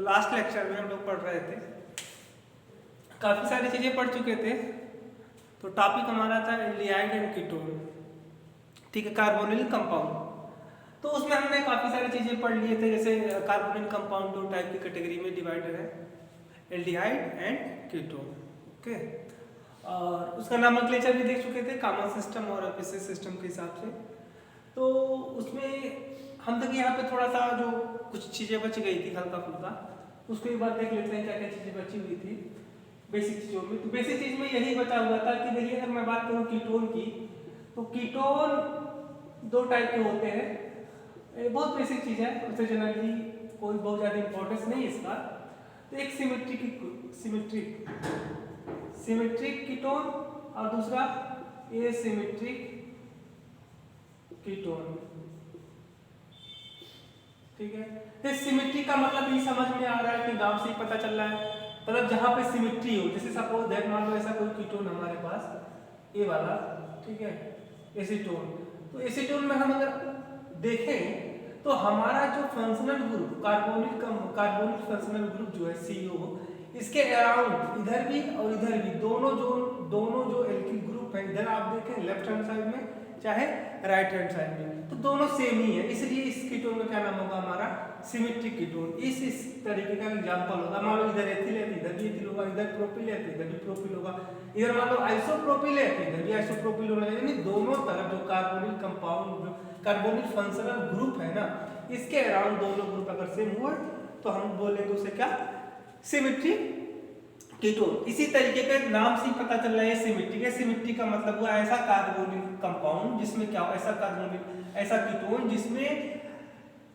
तो last lecture में हम लोग पढ़ रहे थे, काफ़ी सारी चीज़ें पढ़ चुके थे। तो टॉपिक हमारा था एल्डिहाइड एंड कीटोन, ठीक है, कार्बोनिल कंपाउंड। तो उसमें हमने काफ़ी सारी चीज़ें पढ़ लिए थे, जैसे कार्बोनिल कंपाउंड दो टाइप की कैटेगरी में डिवाइडेड है, एल्डिहाइड एंड कीटोन। ओके, और उसका नोमेनक्लेचर भी देख चुके थे, कॉमन सिस्टम और एपिसिस सिस्टम के हिसाब से। तो उसमें हम तक यहाँ पे थोड़ा सा जो कुछ चीज़ें बच गई थी हल्का फुल्का, उसको एक बार देख लेते हैं क्या क्या चीज़ें बची हुई थी बेसिक चीज़ों में। तो बेसिक चीज़ में यही बचा हुआ था कि देखिए, अगर मैं बात करूँ कीटोन की, तो कीटोन दो टाइप के होते हैं। ये बहुत बेसिक चीज़ है, उससे जनरली कोई बहुत ज़्यादा इंपॉर्टेंस नहीं है इसका। तो एक सिमेट्रिक कीटोन और दूसरा एसिमेट्रिक कीटोन, ठीक है। तो सिमेट्री का मतलब ये समझ में आ रहा है कि नाम से ही पता चल रहा है, मतलब जहां पे सिमेट्री हो, जैसे सपोज दैट मान लो ऐसा कोई कीटोन हमारे पास ये वाला, ठीक है, एसीटोन। तो एसीटोन में हम अगर देखें तो हमारा जो functional group carbonyl functional group जो है CO, इसके अराउंड इधर भी और इधर भी दोनों जो एल्किल ग्रुप है, इधर आप देखें लेफ्ट हैंड साइड में चाहे राइट हैंड साइड में, तो दोनों सेम ही है। इसलिए इस कीटोन का क्या नाम होगा हमारा सिमेट्रिक कीटोन। इस तरीके का एग्जांपल होगा, मान लो इधर एथिल है इधर भी एथिल होगा, इधर प्रोपिल है इधर भी प्रोपिल होगा, इधर मान लो आइसोप्रोपिल है इधर भी आइसोप्रोपिल होगा। यानी दोनों तरफ जो कार्बोनिल कंपाउंड जो कार्बोनिल फंक्शनल ग्रुप है ना, इसके अराउंड दोनों ग्रुप अगर सेम हुआ तो हम बोलेंगे उसे क्या, सिमेट्रिक कीटोन। इसी तरीके का नाम से पता चल रहा है सिमेट्रिक है। सिमेट्रिक का मतलब हुआ ऐसा कार्बोनिल कंपाउंड जिसमें क्या हो, ऐसा कीटोन जिसमें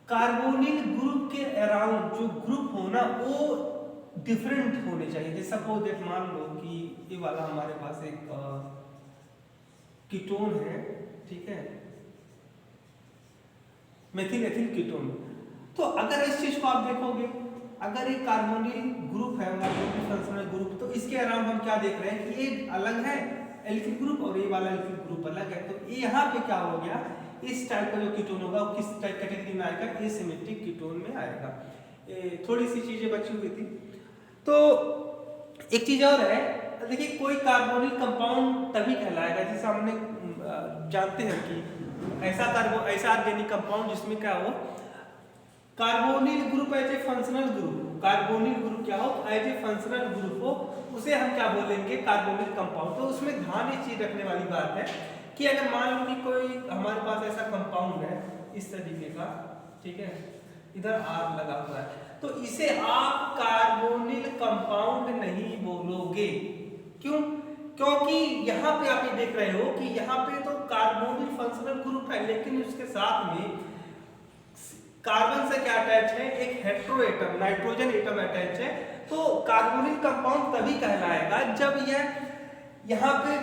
कार्बोनिल ग्रुप के अराउंड जो ग्रुप हो ना वो डिफरेंट होने चाहिए। जैसे सपोज दैट मान लो कि ये वाला हमारे पास एक कीटोन है, ठीक है, मेथिल एथिल कीटोन। तो अगर इस चीज को आप देखोगे, अगर एक कार्बोनिल ग्रुप है कार्बोनिल फंक्शनल ग्रुप, तो इसके अराउंड हम क्या देख रहे हैं कि ये अलग है एल्किल ग्रुप और ये वाला एल्किल ग्रुप अलग है। तो ये यहाँ पे क्या हो गया, इस टाइप का जो कीटोन होगा वो किस टाइप कैटेगरी में आएगा, एसिमेट्रिक कीटोन में आएगा। थोड़ी सी चीजें बची हुई थी। तो एक चीज और है, देखिए कोई कार्बोनिल कंपाउंड तभी कहलाएगा जिसे हमने जानते हैं कि ऐसा ऑर्गेनिक कंपाउंड जिसमें क्या हो, carbonyl group as a functional group, carbonyl group क्या हो एज ए फंक्शनल ग्रुप हो, उसे हम क्या बोलेंगे, कार्बोनिल कंपाउंड। तो उसमें ध्यान एक चीज रखने वाली बात है कि अगर मान लो कि कोई हमारे पास ऐसा कंपाउंड है इस तरीके का, ठीक है, इधर R लगा हुआ है, तो इसे आप कार्बोनिल कंपाउंड नहीं बोलोगे। क्यों? क्योंकि यहाँ पे आप ये देख रहे हो कि यहाँ पे तो कार्बोनिल फंक्शनल ग्रुप है, लेकिन उसके साथ में कार्बन से क्या अटैच है, एक hetero atom nitrogen atom attach है। तो कार्बोनिल कंपाउंड तभी कहलाएगा जब यह यहाँ पे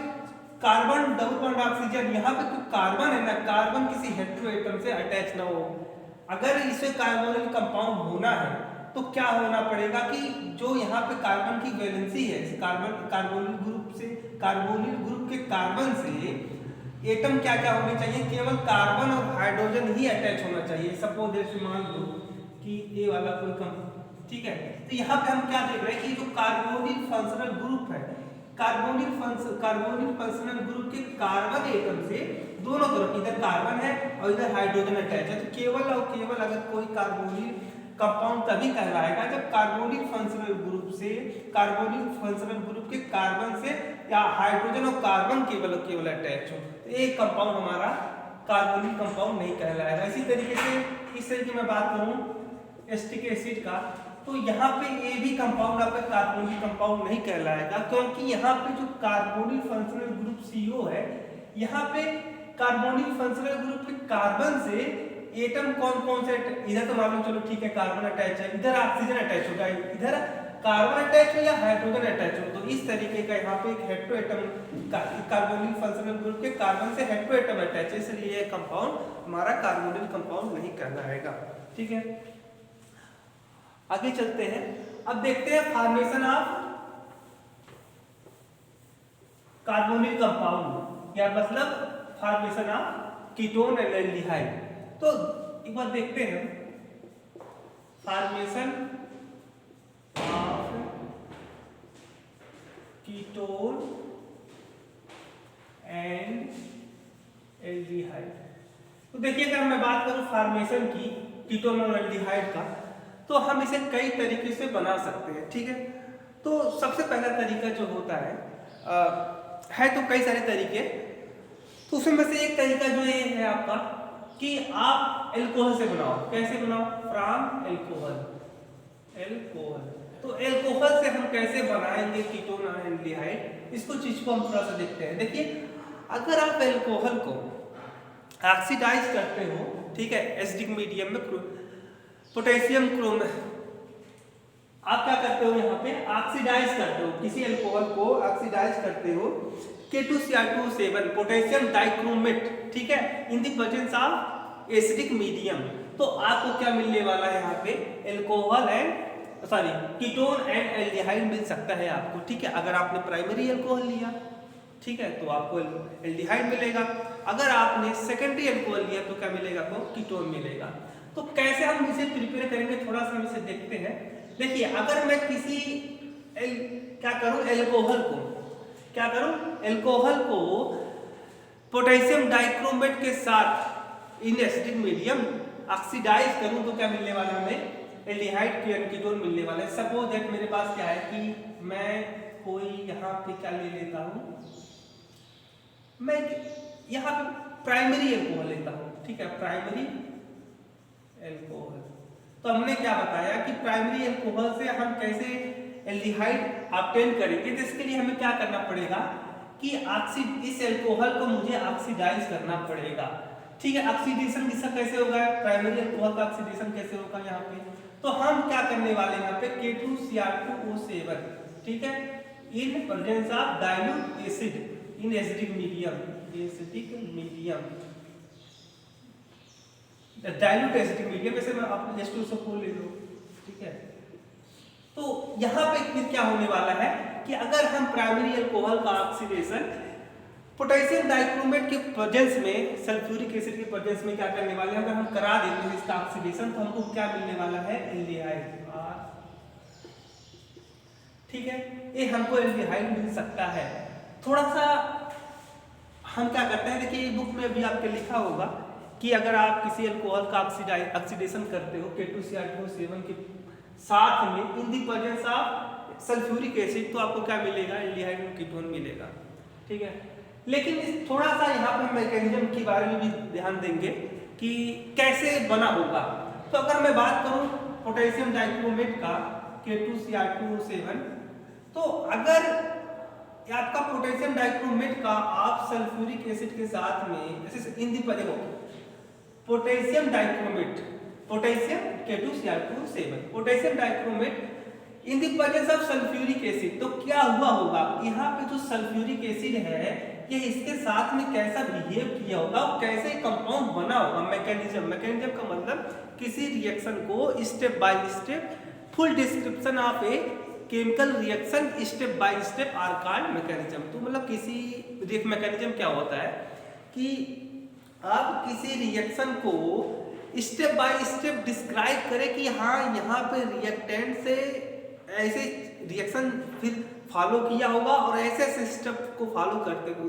कार्बन डबल बॉन्ड ऑक्सीजन, यहाँ पे तो कार्बन है ना, कार्बन किसी हेटेरो एटम से अटैच ना हो। अगर इसे कार्बोनिल कंपाउंड होना है तो क्या होना पड़ेगा कि जो यहाँ पे कार्बन की वैलेंसी है, कार्बोनिल ग्रुप के कार्बन से एटम क्या क्या होने चाहिए, केवल कार्बन और हाइड्रोजन ही अटैच होना चाहिए। सपोज जैसे मान लो कि ये वाला कोई ठीक है, तो यहाँ पे हम क्या देख रहे हैं कि जो कार्बोनिल फंक्शनल ग्रुप है, कार्बोनिल फंक्शनल ग्रुप के कार्बन एटम से दोनों तरफ इधर कार्बन है और इधर हाइड्रोजन अटैच है। तो केवल और केवल अगर कोई कार्बोनिल कंपाउंड तभी कहलाएगा जब कार्बोनिल फंक्शनल ग्रुप के कार्बन से या हाइड्रोजन और कार्बन केवल अटैच हो, तो एक कंपाउंड हमारा कार्बोनिल कंपाउंड नहीं कहलाएगा। इसी तरीके से इस तरीके में बात करूं एसिटिक एसिड का, तो यहाँ पे ये भी कंपाउंड आपका कार्बोनिल कंपाउंड नहीं कहलाएगा, क्योंकि यहाँ पे जो कार्बोनिल फंक्शनल ग्रुप CO है, यहाँ पे कार्बोनिल फंक्शनल ग्रुप के कार्बन से एटम कौन से, इधर तो मान लो चलो ठीक है कार्बन अटैच है, इधर ऑक्सीजन अटैच होगा, इधर कार्बन अटैच हो या हाइड्रोजन अटैच हो, तो इस तरीके का यहाँ पे एक hetero atom carbonyl functional group के कार्बन से हेटेरो एटम अटैच है, इसलिए ये कंपाउंड हमारा कार्बोनिल कंपाउंड नहीं कहलाएगा। ठीक है, आगे चलते हैं। अब देखते हैं फॉर्मेशन ऑफ कार्बोनिल कंपाउंड, या मतलब formation of ketone and aldehyde. तो एक बार देखते हैं formation of ketone and aldehyde. तो देखिए अगर मैं बात करूं फॉर्मेशन की कीटोन और एल्डिहाइड का, तो हम इसे कई तरीके से बना सकते हैं, ठीक है। तो सबसे पहला तरीका जो होता है तो कई सारे तरीके, तो उसमें से एक तरीका जो ये है आपका कि आप एल्कोहल से बनाओ। कैसे बनाओ? From alcohol. तो एल्कोहल से हम कैसे बनाएंगे कीटोन और एल्डिहाइड, इसको चीज को हम थोड़ा सा देखते हैं। देखिए अगर आप एल्कोहल को ऑक्सीडाइज करते हो, ठीक है, एसिडिक मीडियम में पोटेशियम क्रोम, आप क्या करते हो यहाँ पे ऑक्सीडाइज करते हो, किसी एल्कोहल को ऑक्सीडाइज करते हो K2Cr2O7 पोटेशियम डाइक्रोमेट, ठीक है, in the presence of acidic medium. तो आपको क्या मिलने वाला है यहाँ पे? Alcohol and ketone and aldehyde मिल सकता है आपको, ठीक है। अगर आपने प्राइमरी एल्कोहल लिया, ठीक है, तो आपको एल्डिहाइड मिलेगा। अगर आपने सेकेंडरी एल्कोहल लिया तो क्या मिलेगा? आपको कीटोन मिलेगा। तो कैसे हम इसे प्रिपेयर करेंगे, थोड़ा सा हम इसे देखते हैं। देखिए अगर मैं किसी एल्कोहल को पोटेशियम डाइक्रोमेट के साथ इन एसिडिक मीडियम ऑक्सीडाइज करूं तो क्या मिलने वाला हमें? एल्डिहाइड कीटोन मिलने वाला है। सपोज दैट मेरे पास क्या है कि मैं कोई यहाँ पे क्या ले लेता हूँ, मैं यहाँ पे प्राइमरी एल्कोहल लेता हूँ, ठीक है, प्राइमरी एल्कोहल। तो हमने क्या बताया कि प्राइमरी एल्कोहल से हम कैसे एल्डिहाइड ऑब्टेन करेंगे। तो इसके लिए हमें क्या करना पड़ेगा कि इस एल्कोहल को मुझे ऑक्सीडाइज करना पड़ेगा, ठीक है। ऑक्सीडेशन इसका कैसे होगा? प्राइमरी एल्कोहल का ऑक्सीडेशन कैसे होगा यहाँ पे? तो हम क्या करने वाले हैं यहाँ पे K2Cr2O7, ठीक है, in presence of dilute acid in acidic medium, dilute acidic medium, वैसे मैं आप H2SO4 ले लो, ठीक है। तो यहाँ पे फिर क्या होने वाला है कि अगर हम प्राइमरी एल्कोहल का ऑक्सीडेशन पोटेशियम डाइक्रोमेट के प्रेजेंस में, सल्फ्यूरिक एसिड के प्रेजेंस में क्या करने वाले हैं, अगर हम करा देते हैं इसका ऑक्सीडेशन, तो हमको क्या मिलने वाला है? एल्डिहाइड, ठीक है, ये हमको एल्डिहाइड मिल सकता है। थोड़ा सा हम क्या करते हैं, देखिए बुक में भी आपके लिखा होगा कि अगर आप किसी एल्कोहल का ऑक्सीडेशन करते हो K2Cr2O7 के साथ में in the presence of sulphuric acid, तो आपको क्या मिलेगा? एल्डिहाइड कीटोन मिलेगा, ठीक है। लेकिन थोड़ा सा यहाँ पर मैकेनिज्म के बारे में भी ध्यान देंगे कि कैसे बना होगा। तो अगर मैं बात करूँ पोटेशियम डाइक्रोमेट का K2Cr2O7, तो अगर आपका पोटेशियम डाइक्रोमेट का आप सल्फ्यूरिक एसिड के साथ में जैसे in the potassium dichromate, potassium K2Cr2O7 potassium dichromate in the presence of sulphuric acid, तो क्या हुआ होगा? यहाँ पे जो सल्फ्यूरिक एसिड है ये इसके साथ में कैसा बिहेव किया होगा, कैसे कंपाउंड बना होगा। मैकेनिज्म का मतलब किसी रिएक्शन को step by step, full description of a chemical reaction step by step are called mechanism. तो मतलब किसी मैकेनिज्म क्या होता है कि आप किसी रिएक्शन को स्टेप बाय स्टेप डिस्क्राइब करें कि हाँ यहाँ पे रिएक्टेंट से ऐसे रिएक्शन फिर फॉलो किया होगा और ऐसे ऐसे स्टेप को फॉलो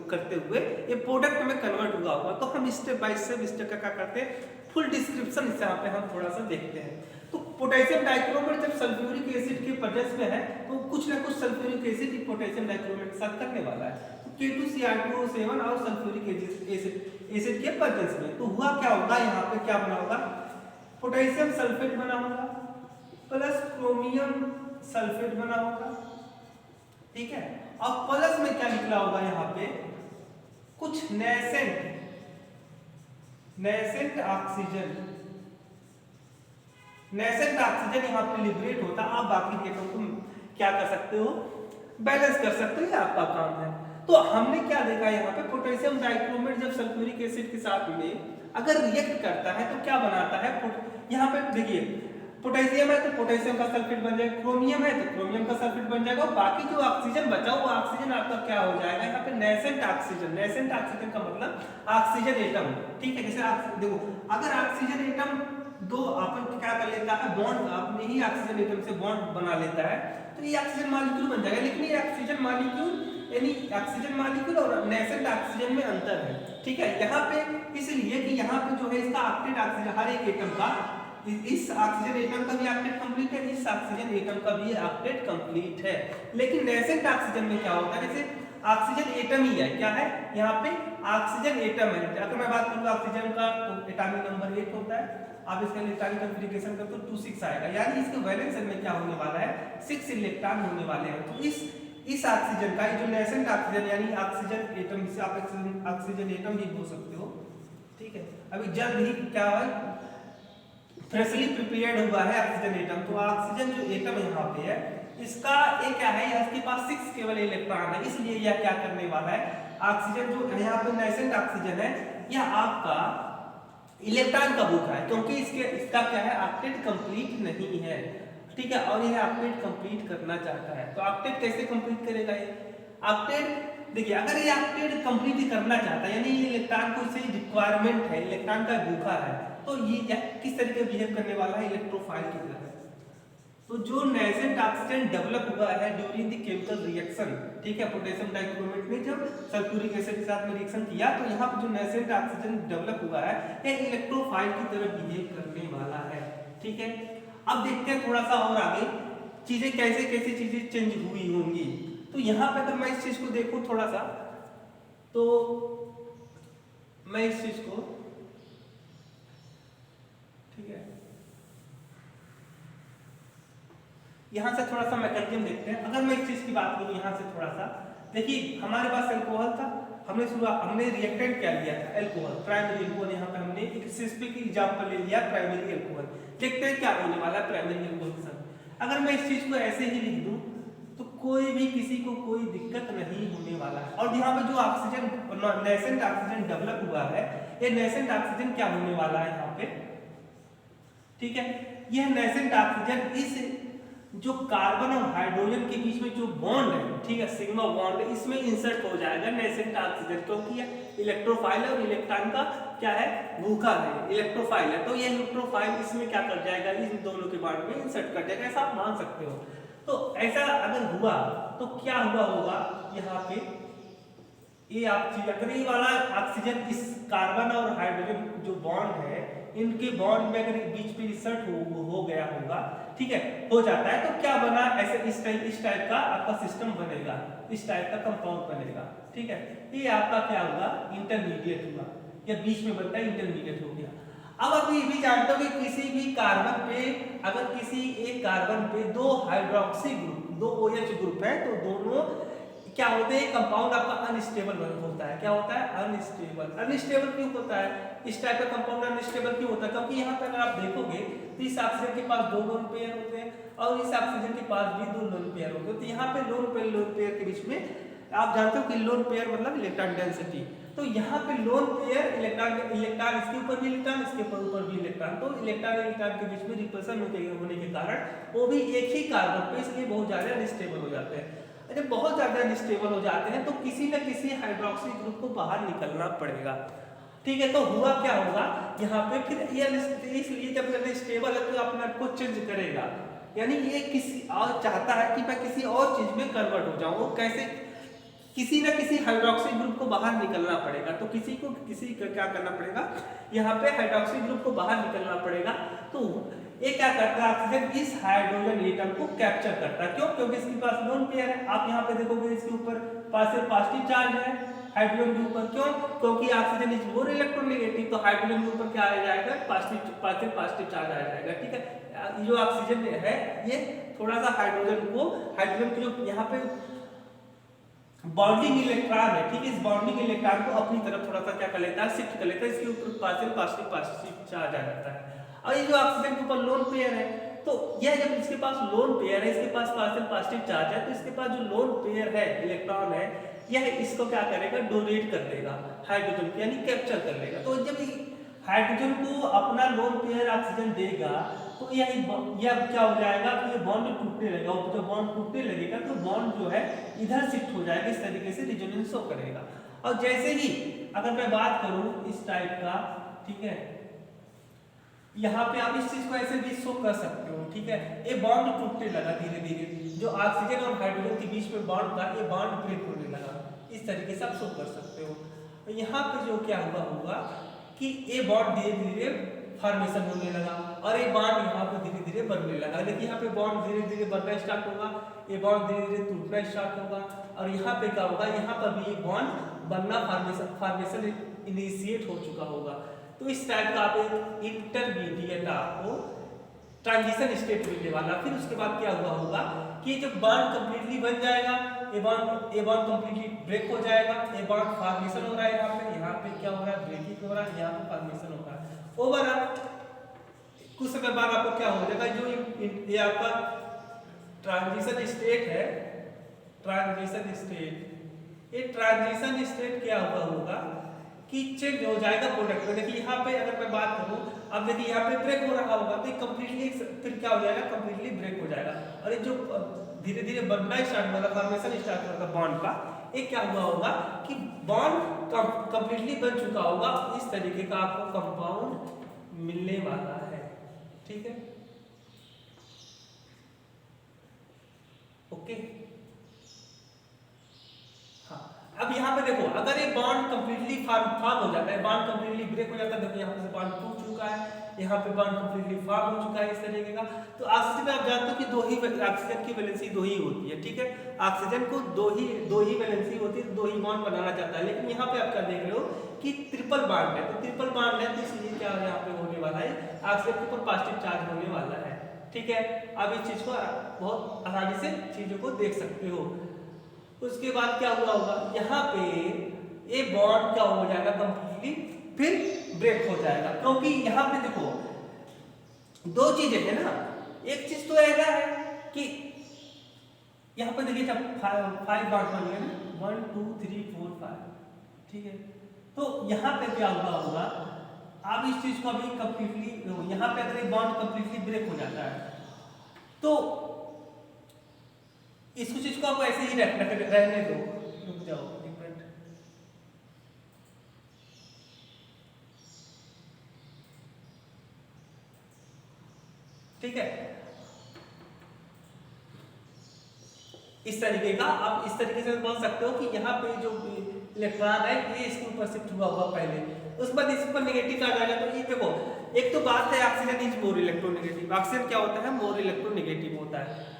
करते हुए ये प्रोडक्ट में कन्वर्ट हुआ होगा। तो हम स्टेप बाय स्टेप का क्या करते हैं, फुल डिस्क्रिप्शन इस यहाँ पे हम थोड़ा सा देखते हैं। तो पोटेशियम डाइक्रोमेट जब सल्फ्यूरिक एसिड के प्रेजेंस में है तो कुछ ना कुछ सल्फ्यूरिक एसिड पोटेशियम डाइक्रोमेट के साथ करने वाला है। तो K2Cr2O7 और सल्फ्यूरिक एसिड के प्रेजेंस में तो हुआ क्या होगा, यहाँ पे क्या बना होगा? पोटेशियम सल्फेट बना होगा प्लस क्रोमियम सल्फेट बना होगा, ठीक है। और प्लस में क्या निकला होगा यहाँ पे? कुछ नेसेंट ऑक्सीजन यहाँ पे लिबरेट होता। आप बाकी रिएक्शन को क्या कर सकते हो? बैलेंस कर सकते हो, ये आपका काम है। तो हमने क्या देखा यहाँ पे, पोटेशियम डाइक्रोमेट जब सल्फ्यूरिक एसिड के साथ में अगर रिएक्ट करता है तो क्या बनाता है? यहाँ पे देखिए पोटेशियम है तो पोटेशियम का सल्फेट बन जाएगा, क्रोमियम है तो क्रोमियम का सल्फेट बन जाएगा, और बाकी जो ऑक्सीजन बचा वो ऑक्सीजन आपका क्या हो जाएगा यहाँ पे? नेसेंट ऑक्सीजन का मतलब ऑक्सीजन एटम, ठीक है। जैसे देखो अगर ऑक्सीजन एटम दो अपन क्या कर लेता है, बॉन्ड अपने ही ऑक्सीजन एटम से बॉन्ड बना लेता है, तो ये ऑक्सीजन मॉलिक्यूल बन जाएगा। लेकिन ये ऑक्सीजन मॉलिक्यूल यानी ऑक्सीजन मॉलिक्यूल और नेसेंट ऑक्सीजन में अंतर है, ठीक है। यहाँ पे इसलिए कि यहाँ पे जो है इसका ऑक्टेट ऑक्सीजन हर एक एटम का, इस ऑक्सीजन एटम का भी ऑक्टेट कंप्लीट है, इस ऑक्सीजन एटम का भी ऑक्टेट कंप्लीट है। लेकिन नेसेंट ऑक्सीजन में क्या होता है, जैसे ऑक्सीजन एटम ही है, क्या है यहाँ पे ऑक्सीजन एटम है। अगर मैं बात करूँ ऑक्सीजन का तो एटॉमिक नंबर 8 होता है, आप इसका इलेक्ट्रॉनिक कॉन्फ़िगरेशन करते हो तो 26 आएगा, यानी इसके वैलेंस में क्या होने वाला है, 6 इलेक्ट्रॉन होने वाले हैं। तो इस ऑक्सीजन का जो नेसेंट ऑक्सीजन यानी ऑक्सीजन एटम, जिसे आप ऑक्सीजन एटम भी बोल सकते हो, ठीक है। अभी जल्द ही क्या है, फ्रेशली प्रिपेयर्ड हुआ है ऑक्सीजन एटम। तो ऑक्सीजन जो एटम यहाँ पे है, इसका ये क्या है, इसके पास 6 केवल इलेक्ट्रॉन है, इसलिए यह क्या करने वाला है, ऑक्सीजन जो यहाँ पे नेसेंट ऑक्सीजन है, यह आपका इलेक्ट्रॉन का भूखा है, क्योंकि इसका क्या है, ऑक्टेट कंप्लीट नहीं है, ठीक है। और यह ऑक्टेट कंप्लीट करना चाहता है, तो ऑक्टेट कैसे कंप्लीट करेगा ये ऑक्टेट, देखिए अगर ये ऑक्टेट कंप्लीट करना चाहता है, यानी ये इलेक्ट्रॉन को इसे रिक्वायरमेंट है, इलेक्ट्रॉन का भूखा है, तो ये किस तरीके बिहेव करने वाला है, इलेक्ट्रोफाइल की तरह। तो जो नेसेंट ऑक्सीजन डेवलप हुआ है ड्यूरिंग द केमिकल रिएक्शन, ठीक है, पोटेशियम डाइक्रोमेट में जब सल्फ्यूरिक एसिड के साथ में रिएक्शन किया, तो यहाँ पर जो नेसेंट ऑक्सीजन डेवलप हुआ है, ये इलेक्ट्रोफाइल की तरह बिहेव करने वाला है, ठीक है। अब देखते हैं थोड़ा सा और आगे चीजें कैसे कैसे चीजें चेंज हुई होंगी। तो यहाँ पे अगर मैं इस चीज को देखूं थोड़ा सा, तो मैं इस चीज को, ठीक है, यहाँ से थोड़ा सा मैकेनिज्म देखते हैं। अगर मैं इस चीज की बात करूं यहाँ से थोड़ा सा, देखिए हमारे पास अल्कोहल था, हमने रिएक्टेंट क्या लिया था, अल्कोहल, प्राइमरी अल्कोहल। यहाँ पे हमने एक स्पेसिफिक एग्जांपल ले लिया प्राइमरी अल्कोहल, देखते हैं क्या होने वाला है प्राइमरी अल्कोहल के साथ। अगर मैं इस चीज को ऐसे ही लिख दूं तो कोई भी किसी को कोई दिक्कत नहीं होने वाला है। और यहाँ पे जो ऑक्सीजन नेसेंट ऑक्सीजन डेवलप हुआ है, ये नेसेंट ऑक्सीजन क्या होने वाला है यहाँ पे, ठीक है, यह नेसेंट ऑक्सीजन इस जो कार्बन और हाइड्रोजन के बीच में जो बॉन्ड है, ठीक है, सिग्मा बॉन्ड, इसमें इंसर्ट हो जाएगा नेसेंट ऑक्सीजन, क्योंकि यह इलेक्ट्रोफाइल है और इलेक्ट्रॉन का क्या है, भूखा है, इलेक्ट्रोफाइल है। तो ये इलेक्ट्रोफाइल इसमें क्या कर जाएगा, इन दोनों के बॉन्ड में इंसर्ट कर जाएगा, ऐसा आप मान सकते हो। तो ऐसा अगर हुआ तो क्या हुआ होगा, यहाँ पे ये आप चीज, अगर ये वाला ऑक्सीजन इस कार्बन और हाइड्रोजन जो बॉन्ड है, इनके बॉन्ड में अगर बीच पे इंसर्ट हो गया होगा, ठीक है, हो जाता है, तो क्या बना, ऐसे इस टाइप का आपका सिस्टम बनेगा, इस टाइप का कंपाउंड बनेगा, ठीक है। ये आपका क्या होगा, इंटरमीडिएट हुआ, या बीच में बनता है इंटरमीडिएट हो गया। अब आप ये भी जानते हो कि किसी भी कार्बन पे, अगर किसी एक कार्बन पे दो हाइड्रोक्सी ग्रुप, दो OH ग्रुप है, तो दोनों क्या होते हैं, कंपाउंड आपका अनस्टेबल होता है। क्या होता है, अनस्टेबल। अनस्टेबल क्यों होता है, इस टाइप का कंपाउंड अनस्टेबल क्यों होता है, क्योंकि यहाँ पे अगर आप देखोगे तो इस ऑक्सीजन के पास 2 लोन पेयर होते हैं और इस ऑक्सीजन के पास भी 2 लोन पेयर होते हैं। तो यहाँ पे लोन पेयर के बीच में आप जानते हो कि लोन पेयर मतलब इलेक्ट्रॉन डेंसिटी, तो यहाँ पे लोन पेयर इलेक्ट्रॉन इसके ऊपर भी इलेक्ट्रॉन, इसके ऊपर भी इलेक्ट्रॉन, तो इलेक्ट्रॉन के बीच में रिपल्सन होने के कारण वो भी एक ही कार्बन पे, इसलिए बहुत ज्यादा अनस्टेबल हो जाते हैं। जब बहुत ज्यादा अनस्टेबल हो जाते हैं तो किसी न किसी हाइड्रोक्सी ग्रुप को बाहर निकलना पड़ेगा, ठीक है। तो हुआ क्या होगा यहाँ पे, फिर ये इसलिए जब अनस्टेबल है तो अपने आप को चेंज करेगा, यानी ये किसी और चाहता है कि मैं किसी और चीज में कन्वर्ट हो जाऊं। वो कैसे, किसी न किसी हाइड्रोक्सी ग्रुप को बाहर निकलना पड़ेगा, तो किसी को क्या करना पड़ेगा, यहाँ पे हाइड्रोक्सी ग्रुप को बाहर निकलना पड़ेगा। तो ये क्या करता है, ऑक्सीजन इस हाइड्रोजन एटम को कैप्चर करता है, क्यों, क्योंकि इसके पास लोन पेयर है। आप यहाँ पे देखोगे इसके ऊपर पॉजिटिव चार्ज है हाइड्रोजन के ऊपर, क्यों, क्योंकि ऑक्सीजन इज मोर इलेक्ट्रोनेगेटिव, तो हाइड्रोजन के ऊपर क्या आ जाएगा, पॉजिटिव चार्ज आ जाएगा, ठीक है। जो ऑक्सीजन है ये थोड़ा सा हाइड्रोजन की जो यहाँ पे बॉन्डिंग इलेक्ट्रॉन है, ठीक है, इस बॉन्डिंग इलेक्ट्रॉन को अपनी तरफ थोड़ा सा क्या कर लेता है, शिफ्ट कर लेता है, इसके ऊपर पॉजिटिव चार्ज आ जाता है। और ये जो ऑक्सीजन के ऊपर लोन पेयर है, तो यह जब इसके पास लोन पेयर है, इसके पास पॉजिटिव चार्ज है, तो इसके पास जो लोन पेयर है, इलेक्ट्रॉन है, यह इसको क्या करेगा, डोनेट कर देगा हाइड्रोजन को, यानी कैप्चर कर लेगा। तो जब हाइड्रोजन को अपना लोन पेयर ऑक्सीजन देगा तो यह क्या हो जाएगा, तो ये बॉन्ड टूटने लगेगा, और जब बॉन्ड टूटने लगेगा तो बॉन्ड जो है इधर शिफ्ट हो जाएगा, इस तरीके से रिजोनेंस शो करेगा। और जैसे ही अगर मैं बात करूं इस टाइप का, ठीक है, यहाँ पे आप इस चीज को ऐसे भी शो कर सकते हो, ठीक है। ये बॉन्ड टूटने लगा धीरे धीरे, जो ऑक्सीजन और हाइड्रोजन के बीच में बॉन्ड था, ये बॉन्ड ब्रेक होने लगा। इस तरीके से आप शो कर सकते हो। तो यहाँ पे जो क्या हुआ होगा कि ये बॉन्ड धीरे धीरे फॉर्मेशन होने लगा और ये बॉन्ड यहाँ पे धीरे धीरे बनने लगा। देखिए यहाँ पे बॉन्ड धीरे धीरे बनना स्टार्ट होगा, ये बॉन्ड धीरे धीरे टूटना स्टार्ट होगा और यहाँ पे क्या होगा, यहाँ पर भी ये बॉन्ड बनना फॉर्मेशन इनिशिएट हो चुका होगा। तो इस टाइप का आप एक इंटरमीडिएट आपको ट्रांजिशन स्टेट मिलने वाला। फिर उसके बाद क्या हुआ होगा कि जब बॉन्ड कंप्लीटली बन जाएगा, ये बॉन्ड कंप्लीटली ब्रेक हो जाएगा, ये बॉन्ड फॉर्मेशन हो रहा है, यहाँ पे क्या हो रहा है, ब्रेकिंग हो रहा है, यहाँ पे फॉर्मेशन हो रहा है। ओवरऑल कुछ समय बाद आपको क्या हो जाएगा, जो ये आपका ट्रांजिशन स्टेट है, ट्रांजिशन स्टेट, ये ट्रांजिशन स्टेट क्या हुआ होगा कि चेंज हो जाएगा प्रोडक्ट में। देखिए यहाँ पे अगर मैं बात करूँ, अब देखिए यहाँ पे ब्रेक हो रहा होगा तो कंप्लीटली फिर क्या हो जाएगा, कंप्लीटली ब्रेक हो जाएगा और ये जो धीरे धीरे बनना स्टार्ट होगा, फॉर्मेशन स्टार्ट होगा बॉन्ड का, ये क्या हुआ होगा कि बॉन्ड कंप्लीटली बन चुका होगा। इस तरीके का आपको कंपाउंड मिलने वाला है, ठीक है, ओके। हाँ, अब यहाँ पे देखो, अगर ये बॉन्ड कंप्लीटली फॉर्म हो जाता है, बॉन्ड कंप्लीटली ब्रेक हो जाता है, देखो यहाँ पे बॉन्ड टूट चुका है, यहाँ पे बॉन्ड कंप्लीटली फॉर्म हो चुका है, इस तरीके का। तो ऑक्सीजन में आप जानते हो कि दो ही ऑक्सीजन की वैलेंसी दो ही होती है, ठीक है। ऑक्सीजन को दो ही वैलेंसी होती है, दो ही बॉन्ड बनाना चाहता है, लेकिन यहाँ पे आप क्या देख रहे हो कि ट्रिपल बॉन्ड है। तो ट्रिपल बॉन्ड है तो इसलिए क्या यहाँ पे होने वाला है, ऑक्सीजन के ऊपर पॉजिटिव चार्ज होने वाला है, ठीक है। अब इस चीज को बहुत आसानी से चीजों को देख सकते हो। उसके बाद क्या हुआ होगा, यहाँ पे ये बॉन्ड क्या हो जाएगा, कंप्लीटली फिर ब्रेक हो जाएगा, क्योंकि यहाँ पे देखो दो चीजें है ना। एक चीज तो ऐसा है कि यहाँ पे देखिए जब 5 बॉन्ड बन गए ना, 1 2 3 4 5, ठीक है। तो यहाँ पे क्या हुआ होगा, आप इस चीज को अभी कंप्लीटली, यहाँ पे अगर ये बॉन्ड कंप्लीटली ब्रेक हो जाता है तो इस चीज को आपको ऐसे ही रहने दो, रुक जाओ एक मिनट। ठीक है, इस तरीके का आप इस तरीके से बोल सकते हो कि यहाँ पे जो इलेक्ट्रॉन है ये इसके ऊपर शिफ्ट हुआ होगा पहले, उसके बाद इसके ऊपर नेगेटिव चार्ज आ जाएगा। तो ये देखो, एक तो बात है oxygen is more electronegative, oxygen क्या होता है, मोर इलेक्ट्रोनेगेटिव होता है।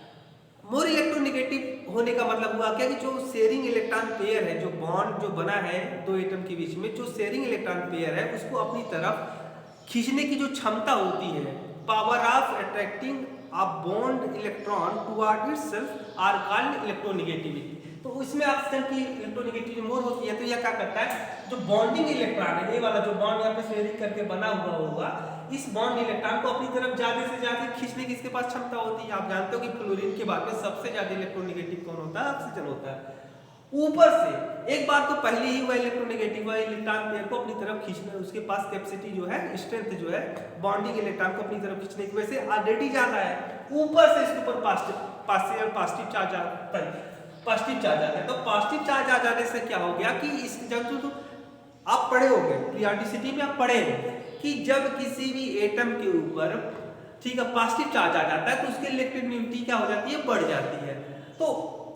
मोर इलेक्ट्रोनेगेटिव होने का मतलब हुआ क्या कि जो शेयरिंग इलेक्ट्रॉन पेयर है, जो बॉन्ड जो बना है दो एटम के बीच में, जो शेयरिंग इलेक्ट्रॉन पेयर है उसको अपनी तरफ खींचने की जो क्षमता होती है, power of attracting a bond electron toward itself are called electronegativity. तो इसमें ऑक्सीजन की इलेक्ट्रोनेगेटिविटी मोर होती है, तो यह क्या करता है, जो बॉन्डिंग इलेक्ट्रॉन है, ये वाला जो बॉन्ड यहाँ पे शेयरिंग करके बना हुआ होगा, इस बॉन्ड इलेक्ट्रॉन को अपनी तरफ ज्यादा से ज्यादा खींचने की इसके पास क्षमता होती है। आप जानते हो कि फ्लोरीन के बाद में सबसे ज्यादा इलेक्ट्रोनेगेटिव कौन होता है, ऑक्सीजन होता है। ऊपर से एक बार तो पहले ही वह इलेक्ट्रोनेगेटिव इलेक्ट्रॉन पेयर को अपनी तरफ खींचना, उसके पास कैपेसिटी जो है, स्ट्रेंथ जो है बॉन्डिंग इलेक्ट्रॉन को अपनी तरफ खींचने की वजह से ऑलरेडी ज्यादा है, ऊपर से इसके ऊपर पॉजिटिव चार्ज आता है, पॉजिटिव चार्ज आता है। तो पॉजिटिव चार्ज आ जाने से क्या हो गया कि इस जब तो आप पढ़े होंगे पीरियोडिसिटी में, आप पढ़े होंगे कि जब किसी भी एटम के ऊपर, ठीक है, पॉजिटिव चार्ज आ जाता है तो उसकी इलेक्ट्रोनेगेटिविटी क्या हो जाती है, बढ़ जाती है। तो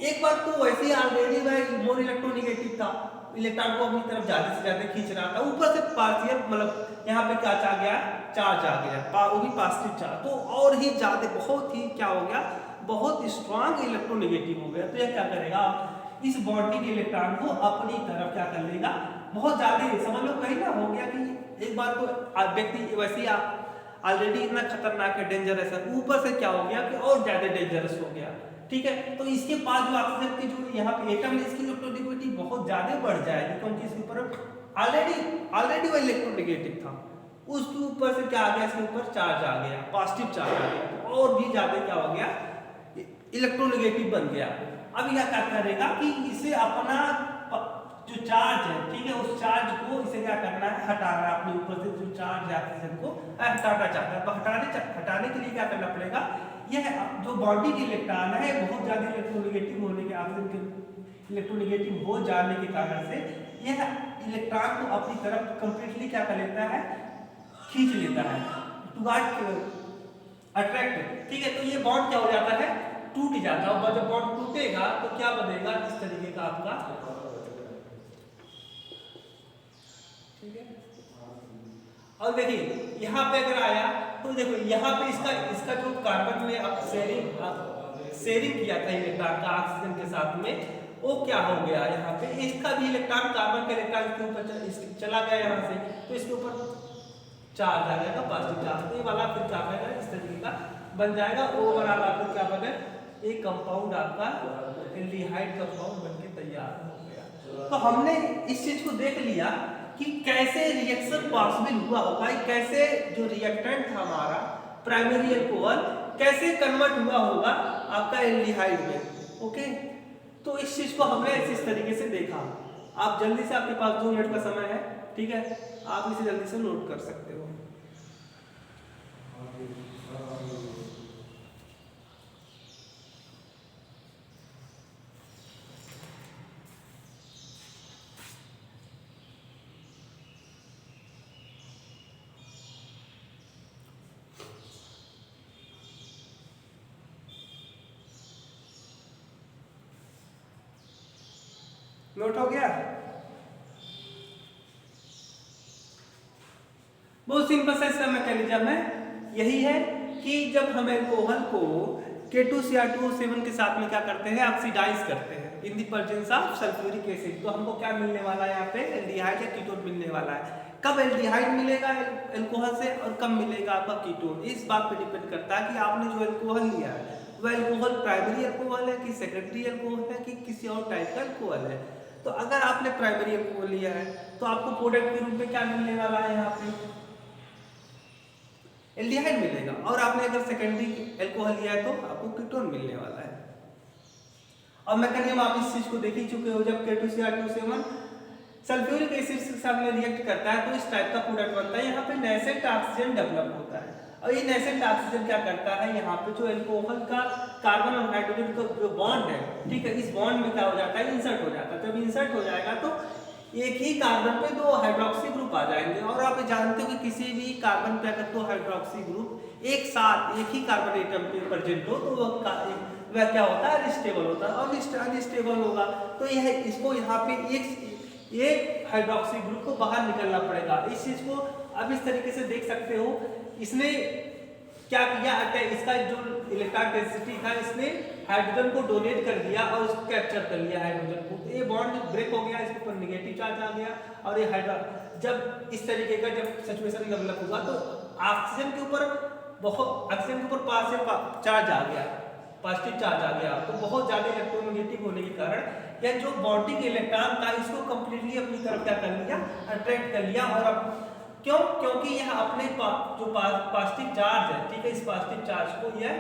एक बार तो वैसे ही ऑलरेडी वह मोर इलेक्ट्रोनेगेटिव था, इलेक्ट्रॉन को अपनी तरफ ज्यादा से ज्यादा खींच रहा था, ऊपर से पार्शियल मतलब यहाँ पे क्या आ गया, चार्ज आ गया, वो भी पॉजिटिव चार्ज, तो और ही ज्यादा बहुत ही क्या हो गया, बहुत स्ट्रांग इलेक्ट्रोनेगेटिव हो गया। तो यह क्या करेगा, इस बॉन्डिंग इलेक्ट्रॉन को अपनी तरफ क्या कर लेगा, बहुत ज्यादा, समझ लो कहीं ना हो गया कि एक बार तो व्यक्ति वैसे ही ऑलरेडी इतना खतरनाक है, डेंजरस है, ऊपर से क्या हो गया कि और ज्यादा डेंजरस हो गया, ठीक है। तो इसके पास जो ऑक्सीजन की जो यहाँ पे एटम है, इसकी इलेक्ट्रोनेगेटिविटी बहुत ज्यादा बढ़ जाएगी, क्योंकि इसके ऊपर ऑलरेडी वो इलेक्ट्रोनेगेटिव था, उसके ऊपर से क्या आ गया, इसके ऊपर चार्ज आ गया, पॉजिटिव चार्ज आ गया, और भी ज्यादा क्या हो गया, इलेक्ट्रोनेगेटिव बन गया। अब यह क्या करेगा कि इसे अपना जो चार्ज है, ठीक है, उस चार्ज को इसे क्या करना है, हटाना है अपने ऊपर से, जो चार्ज है ऑक्सीजन को हटाना चाहता है। तो हटाने के लिए क्या करना पड़ेगा, यह जो बॉन्डिंग इलेक्ट्रॉन है बहुत ज्यादा इलेक्ट्रोनेगेटिव होने के, ऑक्सीजन के इलेक्ट्रोनेगेटिव हो जाने के कारण से यह इलेक्ट्रॉन को अपनी तरफ कंप्लीटली क्या कर लेता है, खींच लेता है, टू गॉट अट्रैक्ट, ठीक है। तो ये बॉन्ड क्या हो जाता है, टूट जाता है। और जब बॉन्ड टूटेगा तो क्या बनेगा, इस तरीके का आपका, ठीक है। और देखिए यहाँ पे अगर आया तो देखो यहाँ पे इसका जो कार्बन में अब शेयरिंग किया था इलेक्ट्रॉन का ऑक्सीजन के साथ में, वो क्या हो गया, यहाँ पे इसका भी इलेक्ट्रॉन, कार्बन का इलेक्ट्रॉन के ऊपर चला गया यहाँ से, तो इसके ऊपर चार्ज आ जाएगा, पॉजिटिव चार्ज। तो ये वाला फिर क्या बनेगा, इस तरीके का बन जाएगा। ओवरऑल आपको क्या बने, एक कंपाउंड आपका एल्डिहाइड कंपाउंड बनके तैयार हो गया। तो हमने इस चीज को देख लिया कि कैसे रिएक्शन पॉसिबल हुआ होगा, कैसे जो रिएक्टेंट था हमारा प्राइमरी अल्कोहल कैसे कन्वर्ट हुआ होगा आपका एल्डिहाइड में। ओके, तो इस चीज को हमने इस तरीके से देखा। आप जल्दी से, आपके पास 2 मिनट का समय है, ठीक है, आप इसे जल्दी से नोट कर सकते हो। नोट हो गया? बहुत सिंपल सा इसका मैकेनिज्म है, यही है कि जब हम अल्कोहल को K2Cr2O7 के साथ में क्या करते हैं, ऑक्सीडाइज करते हैं इन the presence of sulphuric acid, तो हमको क्या मिलने वाला है, यहाँ पे एल्डिहाइड या कीटोन मिलने वाला है। कब एल्डिहाइड मिलेगा अल्कोहल से और कब मिलेगा आपका कीटोन, इस बात पे डिपेंड करता है कि आपने जो अल्कोहल लिया है वह अल्कोहल प्राइमरी अल्कोहल है कि सेकेंडरी अल्कोहल है कि किसी और टाइप का अल्कोहल है। तो अगर आपने प्राइमरी अल्कोहल लिया है तो आपको प्रोडक्ट के रूप में क्या मिलने वाला है, यहाँ पे एल्डिहाइड मिलेगा। और आपने अगर सेकेंडरी अल्कोहल लिया है तो आपको कीटोन मिलने वाला है। और मैकेनिज्म आप इस चीज को देख ही चुके हो, जब K2Cr2O7 सल्फ्यूरिक एसिड के साथ में रिएक्ट करता है तो इस टाइप का प्रोडक्ट बनता है। यहाँ पे नेसेंट ऑक्सीजन डेवलप होता है, और ये नेसेंट ऑक्सीजन क्या करता है, यहाँ पे जो अल्कोहल का कार्बन और हाइड्रोजन का जो बॉन्ड है, ठीक है, इस बॉन्ड में क्या हो जाता है, इंसर्ट हो जाता है। जब इंसर्ट हो जाएगा तो एक ही कार्बन पे 2 हाइड्रोक्सी ग्रुप आ जाएंगे। और आप जानते हो कि किसी भी कार्बन पे अगर 2 हाइड्रोक्सी ग्रुप एक साथ एक ही कार्बन एटम पे प्रेजेंट हो तो वह क्या होता है, अनस्टेबल होता है। और अनस्टेबल होगा तो यह इसको यहाँ पे एक हाइड्रोक्सी ग्रुप को बाहर निकलना पड़ेगा। इस चीज को आप इस तरीके से देख सकते हो, इसने क्या किया, इसका जो इलेक्ट्रॉन डेंसिटी था इसने हाइड्रोजन को डोनेट कर दिया और उसको कैप्चर कर लिया हाइड्रोजन को। तो ये बॉन्ड ब्रेक हो गया, इसके ऊपर नेगेटिव चार्ज आ गया। और ये जब इस तरीके का जब सिचुएशन डेवलप हुआ तो ऑक्सीजन के ऊपर पार्शियल चार्ज आ गया, पॉजिटिव चार्ज आ गया। तो बहुत ज्यादा इलेक्ट्रोनेगेटिव होने के कारण यह जो बॉन्डिंग इलेक्ट्रॉन था इसको कंप्लीटली अपनी तरफ क्या कर लिया, अट्रैक्ट कर लिया। और अब क्योंकि यह अपने जो पॉजिटिव चार्ज है, ठीक है, इस पॉजिटिव चार्ज को यह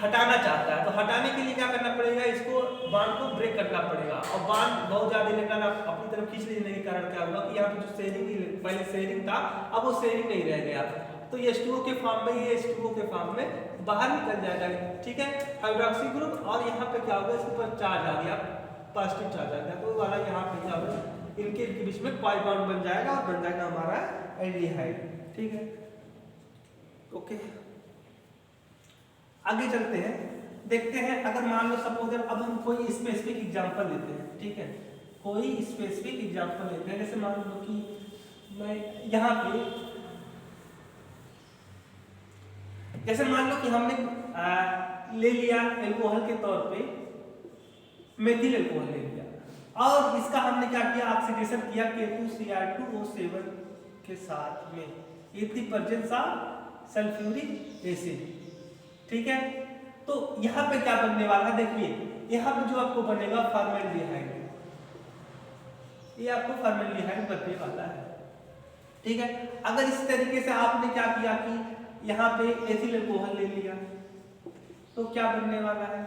हटाना चाहता है। तो हटाने के लिए क्या करना पड़ेगा, इसको बांड को ब्रेक करना पड़ेगा। और बांड बहुत ज्यादा इलेक्ट्रॉन अपनी तरफ खींच लेने के कारण क्या हुआ कि यहाँ पे जो शेयरिंग पहले शेयरिंग था अब वो शेयरिंग नहीं रह गया। तो ये H2O के फॉर्म में, ये H2O के फॉर्म में बाहर निकल जाएगा, ठीक है, हाइड्रोक्सी ग्रुप। और यहाँ पे क्या होगा, इसके ऊपर चार्ज आ गया, पॉजिटिव चार्ज आ गया, तो वाला यहाँ पे क्या होगा, इनके बीच में पाई बॉन्ड बन जाएगा और बन जाएगा हमारा एल्डिहाइड, ठीक है। ओके, आगे चलते हैं, देखते हैं। अगर मान लो सपोज अब हम कोई स्पेसिफिक एग्जांपल लेते हैं, ठीक है, कोई स्पेसिफिक एग्जांपल लेते हैं। जैसे मान लो कि मैं यहाँ पे, जैसे मान लो कि हमने ले लिया अल्कोहल के तौर पे मेथिल अल्कोहल ले लिया, और इसका हमने क्या किया, ऑक्सीडेशन किया K2Cr2O7 के साथ में इन the presence of sulphuric acid, ठीक है। तो यहाँ पे क्या बनने वाला है, देखिए यहाँ पे जो आपको बनेगा फॉर्मेल्डिहाइड, ये आपको फॉर्मेल्डिहाइड बनने वाला है, ठीक है। अगर इस तरीके से आपने क्या किया कि यहाँ पे एथिल अल्कोहल ले लिया तो क्या बनने वाला है,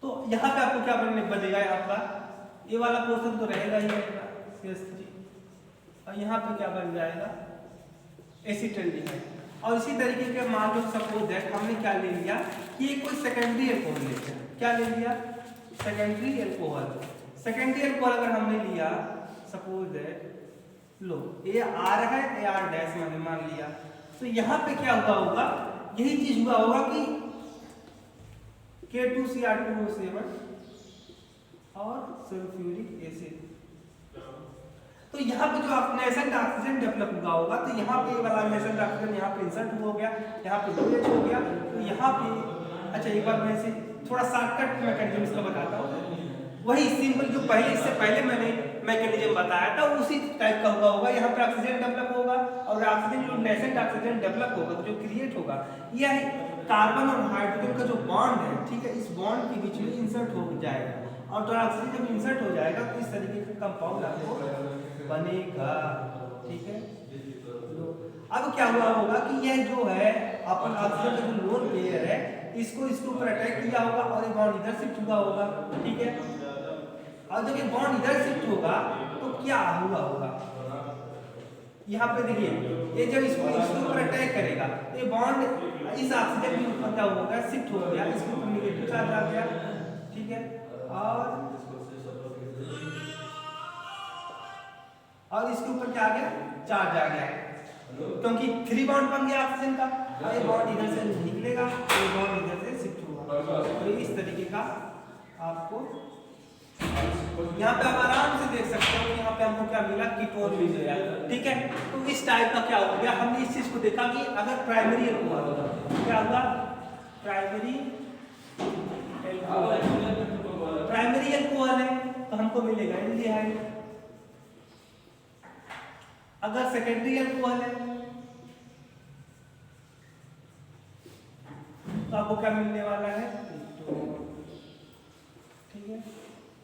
तो यहाँ पे आपको क्या बनेगा, यहाँ का ये वाला पोर्शन तो रहेगा ही CH3, और यहाँ पे क्या बन जाएगा, एसिटाल्डिहाइड। और इसी तरीके के मान लो सपोज दैट हमने क्या ले लिया कि ये कोई सेकेंडरी अल्कोहल ले लिया, क्या ले लिया, सेकेंडरी अल्कोहल। सेकेंडरी अल्कोहल अगर हमने लिया, सपोज दैट, लो ये आर है, ए आर डैश मैंने मान लिया, तो यहाँ पे क्या हुआ होगा, यही चीज हुआ होगा कि K2Cr2O7 और सल्फ्यूरिक एसिड। तो यहाँ पे जो नेसेंट ऑक्सीजन डेवलप हुआ होगा, तो यहाँ पे ये वाला नेसेंट ऑक्सीजन यहाँ पे इंसर्ट हो गया, यहाँ पे OH हो गया, तो यहाँ पे अच्छा एक बार मैं इसे थोड़ा शॉर्टकट मैकेनिज्म इसका बताता हूँ। वही सिंपल जो पहले, इससे पहले मैंने मैकेनिज्म बताया था, उसी टाइप का हुआ होगा। यहाँ पे ऑक्सीजन डेवलप होगा और ऑक्सीजन जो नेसेंट ऑक्सीजन डेवलप होगा, तो जो क्रिएट होगा, यह कार्बन और हाइड्रोजन का जो बॉन्ड है, ठीक है, इस बॉन्ड के बीच में इंसर्ट हो जाएगा और तो ऑक्सीजन जब इंसर्ट हो जाएगा तो इस तरीके का कंपाउंड आपको बनेगा, ठीक है। अब क्या हुआ होगा कि यह जो है अपन ऑक्सीजन का जो लोन पेयर है, इसको इसके ऊपर अटैक किया होगा और ये बॉन्ड इधर शिफ्ट हुआ होगा, ठीक है। और जब ये बॉन्ड इधर शिफ्ट होगा तो क्या हुआ होगा, यहाँ पे देखिए, ये जब इसको इसके ऊपर अटैक करेगा, ये बॉन्ड इस ऑक्सीजन के ऊपर क्या होगा, शिफ्ट हो गया, इसके ऊपर नेगेटिव चार्ज आ गया, ठीक है। और इसके ऊपर क्या आ गया, चार्ज आ गया, क्योंकि 3 बॉन्ड बन गया ऑक्सीजन का। और ये बॉन्ड इधर से निकलेगा, ये बॉन्ड इधर से शिफ्ट होगा, तो इस तरीके का आपको यहाँ पे आप आराम से देख सकते हो। यहाँ पे हमको क्या मिला, कीटोन मिल गया, ठीक है। तो इस टाइप का क्या हो गया, हमने इस चीज को देखा कि अगर प्राइमरी अल्कोहल होगा, क्या होगा, प्राइमरी अल्कोहल है तो हमको मिलेगा एल्डिहाइड। अगर सेकेंडरी अल्कोहल है तो आपको क्या मिलने वाला है, ठीक है।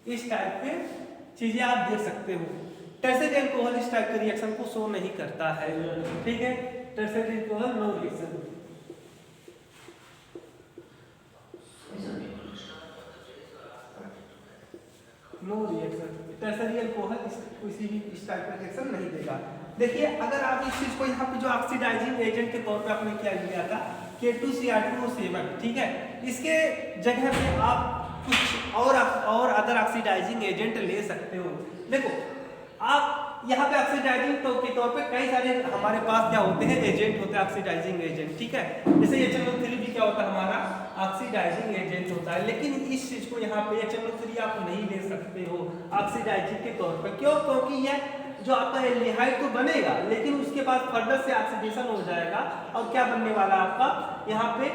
इस टाइप के चीजें आप देख सकते हो। टर्सरी अल्कोहल इस टाइप के रिएक्शन को शो नहीं करता है, ठीक है। Tertiary alcohol no reaction, no reaction, tertiary alcohol किसी भी इस टाइप का रिएक्शन नहीं देगा। देखिए अगर आप इस चीज को यहाँ पे जो ऑक्सीडाइजिंग एजेंट के तौर पे आपने क्या लिया था, K2Cr2O7, ठीक है, इसके जगह पे आप कुछ और अदर ऑक्सीडाइजिंग एजेंट ले सकते हो। देखो आप यहाँ पे ऑक्सीडाइजिंग तो के तौर पे कई सारे हमारे पास क्या होते हैं, एजेंट होते हैं, ऑक्सीडाइजिंग एजेंट, ठीक है। जैसे HNO3 भी क्या होता है, हमारा ऑक्सीडाइजिंग एजेंट होता है, लेकिन इस चीज को यहाँ पे HNO3 आप नहीं ले सकते हो ऑक्सीडाइजिंग के तौर पर। क्यों, क्योंकि यह जो आपका एल्डिहाइड तो बनेगा, लेकिन उसके बाद फर्दर से ऑक्सीडेशन हो जाएगा और क्या बनने वाला आपका यहाँ पे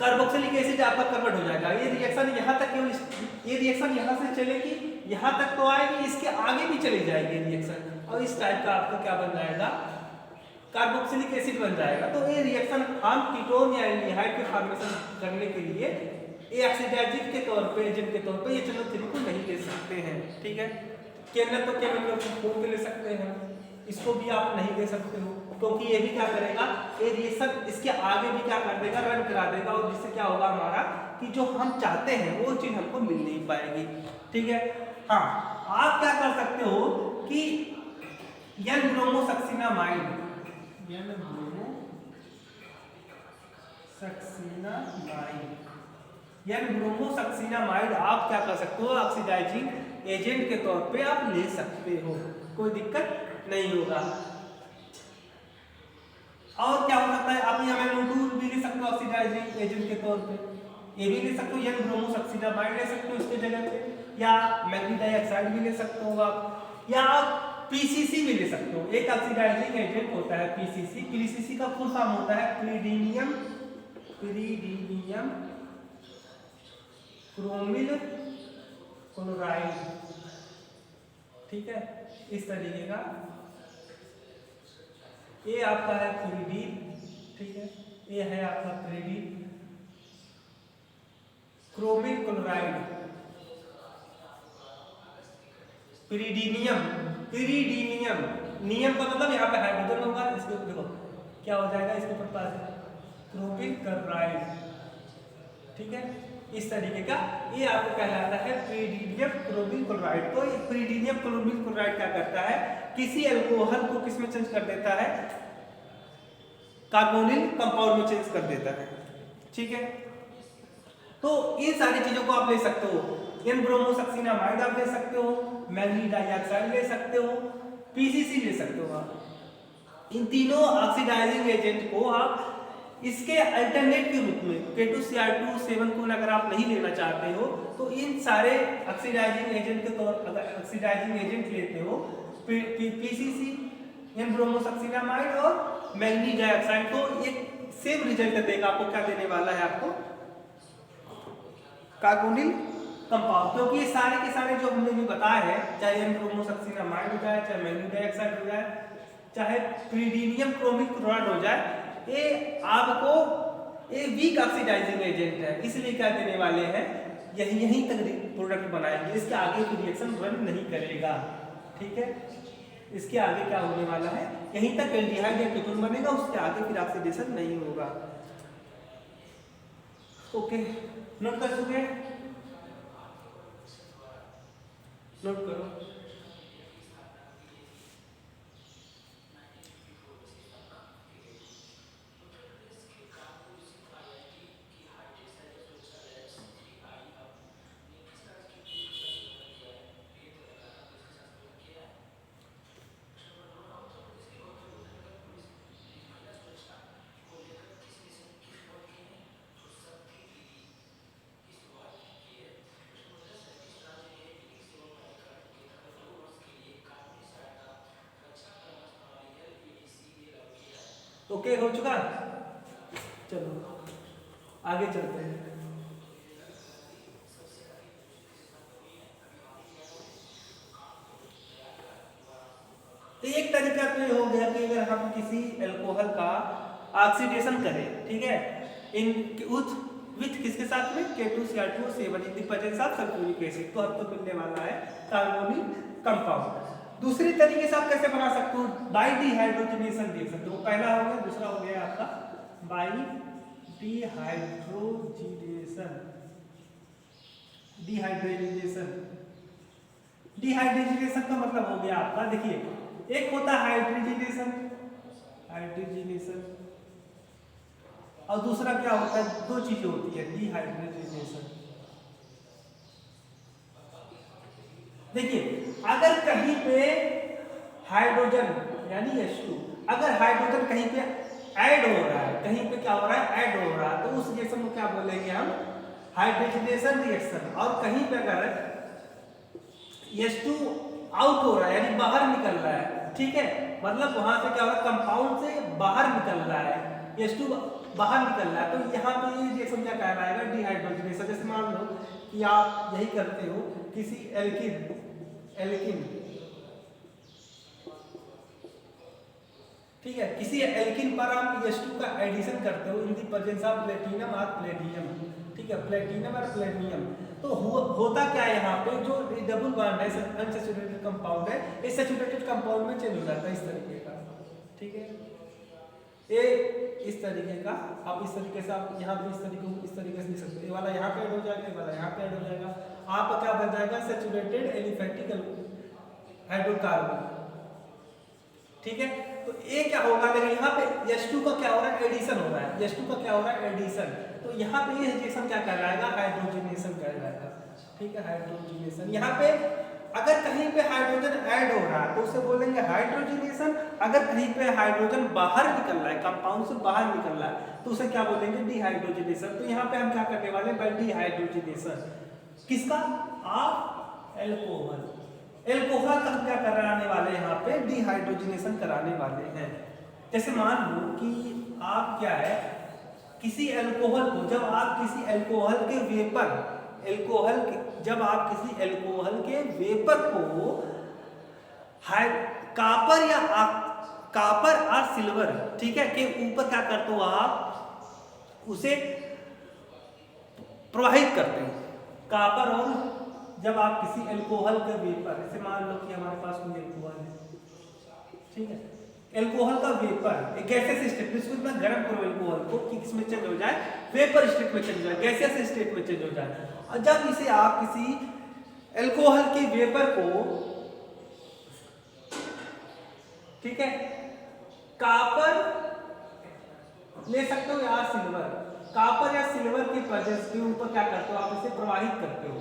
कार्बोक्सिलिक एसिड आपका कन्वर्ट हो जाएगा। ये रिएक्शन यहाँ तक केवल, ये रिएक्शन यहाँ से चलेगी, यहाँ तक तो आएगी, इसके आगे भी चली जाएगी रिएक्शन, और इस टाइप का आपका क्या बन जाएगा, कार्बोक्सिलिक एसिड बन जाएगा। तो ये रिएक्शन हम कीटोन या एल्डिहाइड के फॉर्मेशन करने के लिए ये ऑक्सीडाइजिंग के तौर पे, एजेंट के तौर पे HNO3 को नहीं ले सकते हैं, ठीक है। केवल तो केवल खून के ले सकते हैं, इसको भी आप नहीं दे सकते हो, क्योंकि ये भी क्या करेगा, ये रिएक्शन इसके आगे भी क्या कर देगा, रन करा देगा, और जिससे क्या होगा हमारा कि जो हम चाहते हैं वो चीज हमको मिल नहीं पाएगी, ठीक है। हाँ, आप क्या कर सकते हो कि N-ब्रोमोसक्सिनामाइड, N-ब्रोमोसक्सिनामाइड आप क्या कर सकते हो, ऑक्सीडाइजिंग एजेंट के तौर पे आप ले सकते हो, कोई दिक्कत नहीं होगा। और क्या हो सकता है, आप यहाँ मेग्नीट्यूड भी ले सकते हो ऑक्सीडाइजिंग एजेंट के तौर पे, ये भी ले सकते हो, N-ब्रोमोसक्सिनामाइड ले सकते हो इसके जगह पे, या मैग्नीज डाइऑक्साइड भी ले सकते हो आप, या आप PCC भी ले सकते हो। एक ऑक्सीडाइजिंग एजेंट होता है PCC, PCC का फुल फॉर्म होता है प्रीडीनियम क्रोमिल क्लोराइड, ठीक है, इस तरीके का। ये आपका है प्रीडीन, ठीक है, ये है आपका प्रीडीन क्रोमिल क्लोराइड, पिरीडीनियम, नियम का मतलब यहाँ पे हाइड्रोजन होगा, इसके ऊपर देखो क्या हो जाएगा, इसके ऊपर पास क्रोमिल क्लोराइड, ठीक है, इस तरीके का। ये आपको कहलाता है प्रीडीनियम क्रोमिल क्लोराइड। तो ये प्रीडीनियम क्रोमिल क्लोराइड क्या करता है, किसी अल्कोहल को किस में चेंज कर देता है, कार्बोनिल कंपाउंड में चेंज कर देता है, ठीक है। तो इन सारी चीजों को आप ले सकते हो, एन ब्रोमोसक्सिनामाइड आप ले सकते हो, मैग्नीज डाइऑक्साइड ले सकते हो, पीसीसी ले सकते हो आप। इन तीनों ऑक्सीडाइजिंग एजेंट को आप इसके अल्टरनेट के रूप में K2Cr2 को अगर आप नहीं लेना चाहते हो तो इन सारे ऑक्सीडाइजिंग एजेंट के तौर अगर ऑक्सीडाइजिंग एजेंट लेते हो पीसीसी, एन ब्रोमोसक्सिनामाइड और मैग्नीज डाइऑक्साइड, तो एक सेम रिजल्ट देगा। आपको क्या देने वाला है, आपको कार्बोनिल कंपाउंड, क्योंकि ये सारे के सारे जो हमने भी बताए हैं, चाहे एन ब्रोमोसक्सिनामाइड हो जाए, चाहे मैग्नीज डाइऑक्साइड हो जाए, चाहे प्रीडीनियम क्रोमिक क्लोराइड हो जाए, ये आपको ये वीक ऑक्सीडाइजिंग एजेंट है, इसलिए क्या देने वाले हैं, यहीं तक प्रोडक्ट बनाएंगे, इसके आगे कोई रिएक्शन रन नहीं करेगा। ठीक है, इसके आगे क्या होने वाला है, यहीं तक एल्डिहाइड या कीटोन बनेगा, उसके आगे फिर ऑक्सीडेशन नहीं होगा। ओके, नोट कर चुके, नोट करो। ओके, हो चुका, चलो आगे चलते हैं। तो एक तरीका तो ये हो गया कि अगर हम किसी अल्कोहल का ऑक्सीडेशन करें, ठीक है, इन विथ किसके साथ में K2Cr2 in the presence of sulphuric acid, तो अब तो मिलने वाला है कार्बोनिल कंपाउंड। दूसरी तरीके से आप कैसे बना सकते हो, बाई डिहाइड्रोजनेशन देख सकते हो। पहला हो गया, दूसरा हो गया आपका बाई डिहाइड्रोजनेशन। डिहाइड्रोजनेशन का मतलब हो गया आपका, देखिए, एक होता है हाइड्रोजनेशन और दूसरा क्या होता है, दो चीजें होती है, डिहाइड्रोजनेशन। देखिए, अगर कहीं पे हाइड्रोजन यानी H2, अगर हाइड्रोजन कहीं पे ऐड हो रहा है, कहीं पे क्या हो रहा है, ऐड हो रहा है, तो उस रिएक्शन को क्या बोलेंगे हम, हाइड्रोजनेशन रिएक्शन। और कहीं पे अगर H2 आउट हो रहा है यानी बाहर निकल रहा है, ठीक है, मतलब वहां से क्या हो रहा है, कंपाउंड से बाहर निकल रहा है, H2 बाहर निकल रहा है, तो यहाँ पे ये रिएक्शन क्या कहलाएगा, डिहाइड्रोजनेशन। जैसे मान लो कि आप यही करते हो किसी एल्किन ठीक है, किसी एल्किन पर आप H2 का एडिशन करते हो इन द प्रेजेंस ऑफ प्लेटिनम और प्लेटियम, ठीक है, प्लेटिनम और प्लेटियम, तो होता क्या है, यहाँ पे जो डबल बॉन्ड है अनसैचुरेटेड कंपाउंड है, इस सैचुरेटेड कंपाउंड में चेंज हो जाता है इस तरीके का। ठीक है, ये इस तरीके का, आप इस तरीके से आप यहाँ पे इस तरीके से लिख सकते हो, ये वाला यहाँ पे ऐड हो जाएगा, ये वाला यहाँ पे ऐड हो जाएगा, आपका क्या बन जाएगा, सैचुरेटेड एलिफेटिक हाइड्रोकार्बन। ठीक है, तो ये क्या होगा, अगर यहाँ पे H2 का क्या हो रहा है, एडिशन हो रहा है, H2 का क्या हो रहा है, एडिशन, तो यहाँ पे ये रिएक्शन क्या कहलाएगा, हाइड्रोजनेशन कहलाएगा। ठीक है, हाइड्रोजनेशन। यहाँ पे अगर कहीं पे हाइड्रोजन ऐड हो रहा है तो उसे बोलेंगे हाइड्रोजनेशन, अगर कहीं पे हाइड्रोजन बाहर निकल रहा है, कंपाउंड से बाहर निकल रहा है, तो उसे क्या बोलेंगे, डिहाइड्रोजनेशन। तो यहाँ पे हम क्या करने वाले हैं, बाय डिहाइड्रोजनेशन किसका, आप एल्कोहल का हम क्या कराने वाले हैं, यहाँ पे डिहाइड्रोजनेशन कराने वाले हैं। जैसे मान लो कि आप क्या है, किसी अल्कोहल को, जब आप किसी अल्कोहल के वेपर को कापर और सिल्वर, ठीक है, के ऊपर क्या करते हो, आप उसे प्रवाहित करते हो, कापर। और जब आप किसी अल्कोहल के वेपर, जैसे मान लो कि हमारे पास कोई अल्कोहल है, ठीक है, अल्कोहल का वेपर एक गैसियस स्टेट में, इसको इतना गर्म करो अल्कोहल को कि किसमें चेंज हो जाए, वेपर स्टेट में चेंज हो जाए, गैसियस स्टेट में चेंज हो जाए। और जब इसे आप किसी अल्कोहल के वेपर को, ठीक है, कापर ले सकते हो या सिल्वर, कॉपर या सिल्वर की प्रेजेंस के ऊपर क्या करते हो आप, इसे प्रवाहित करते हो।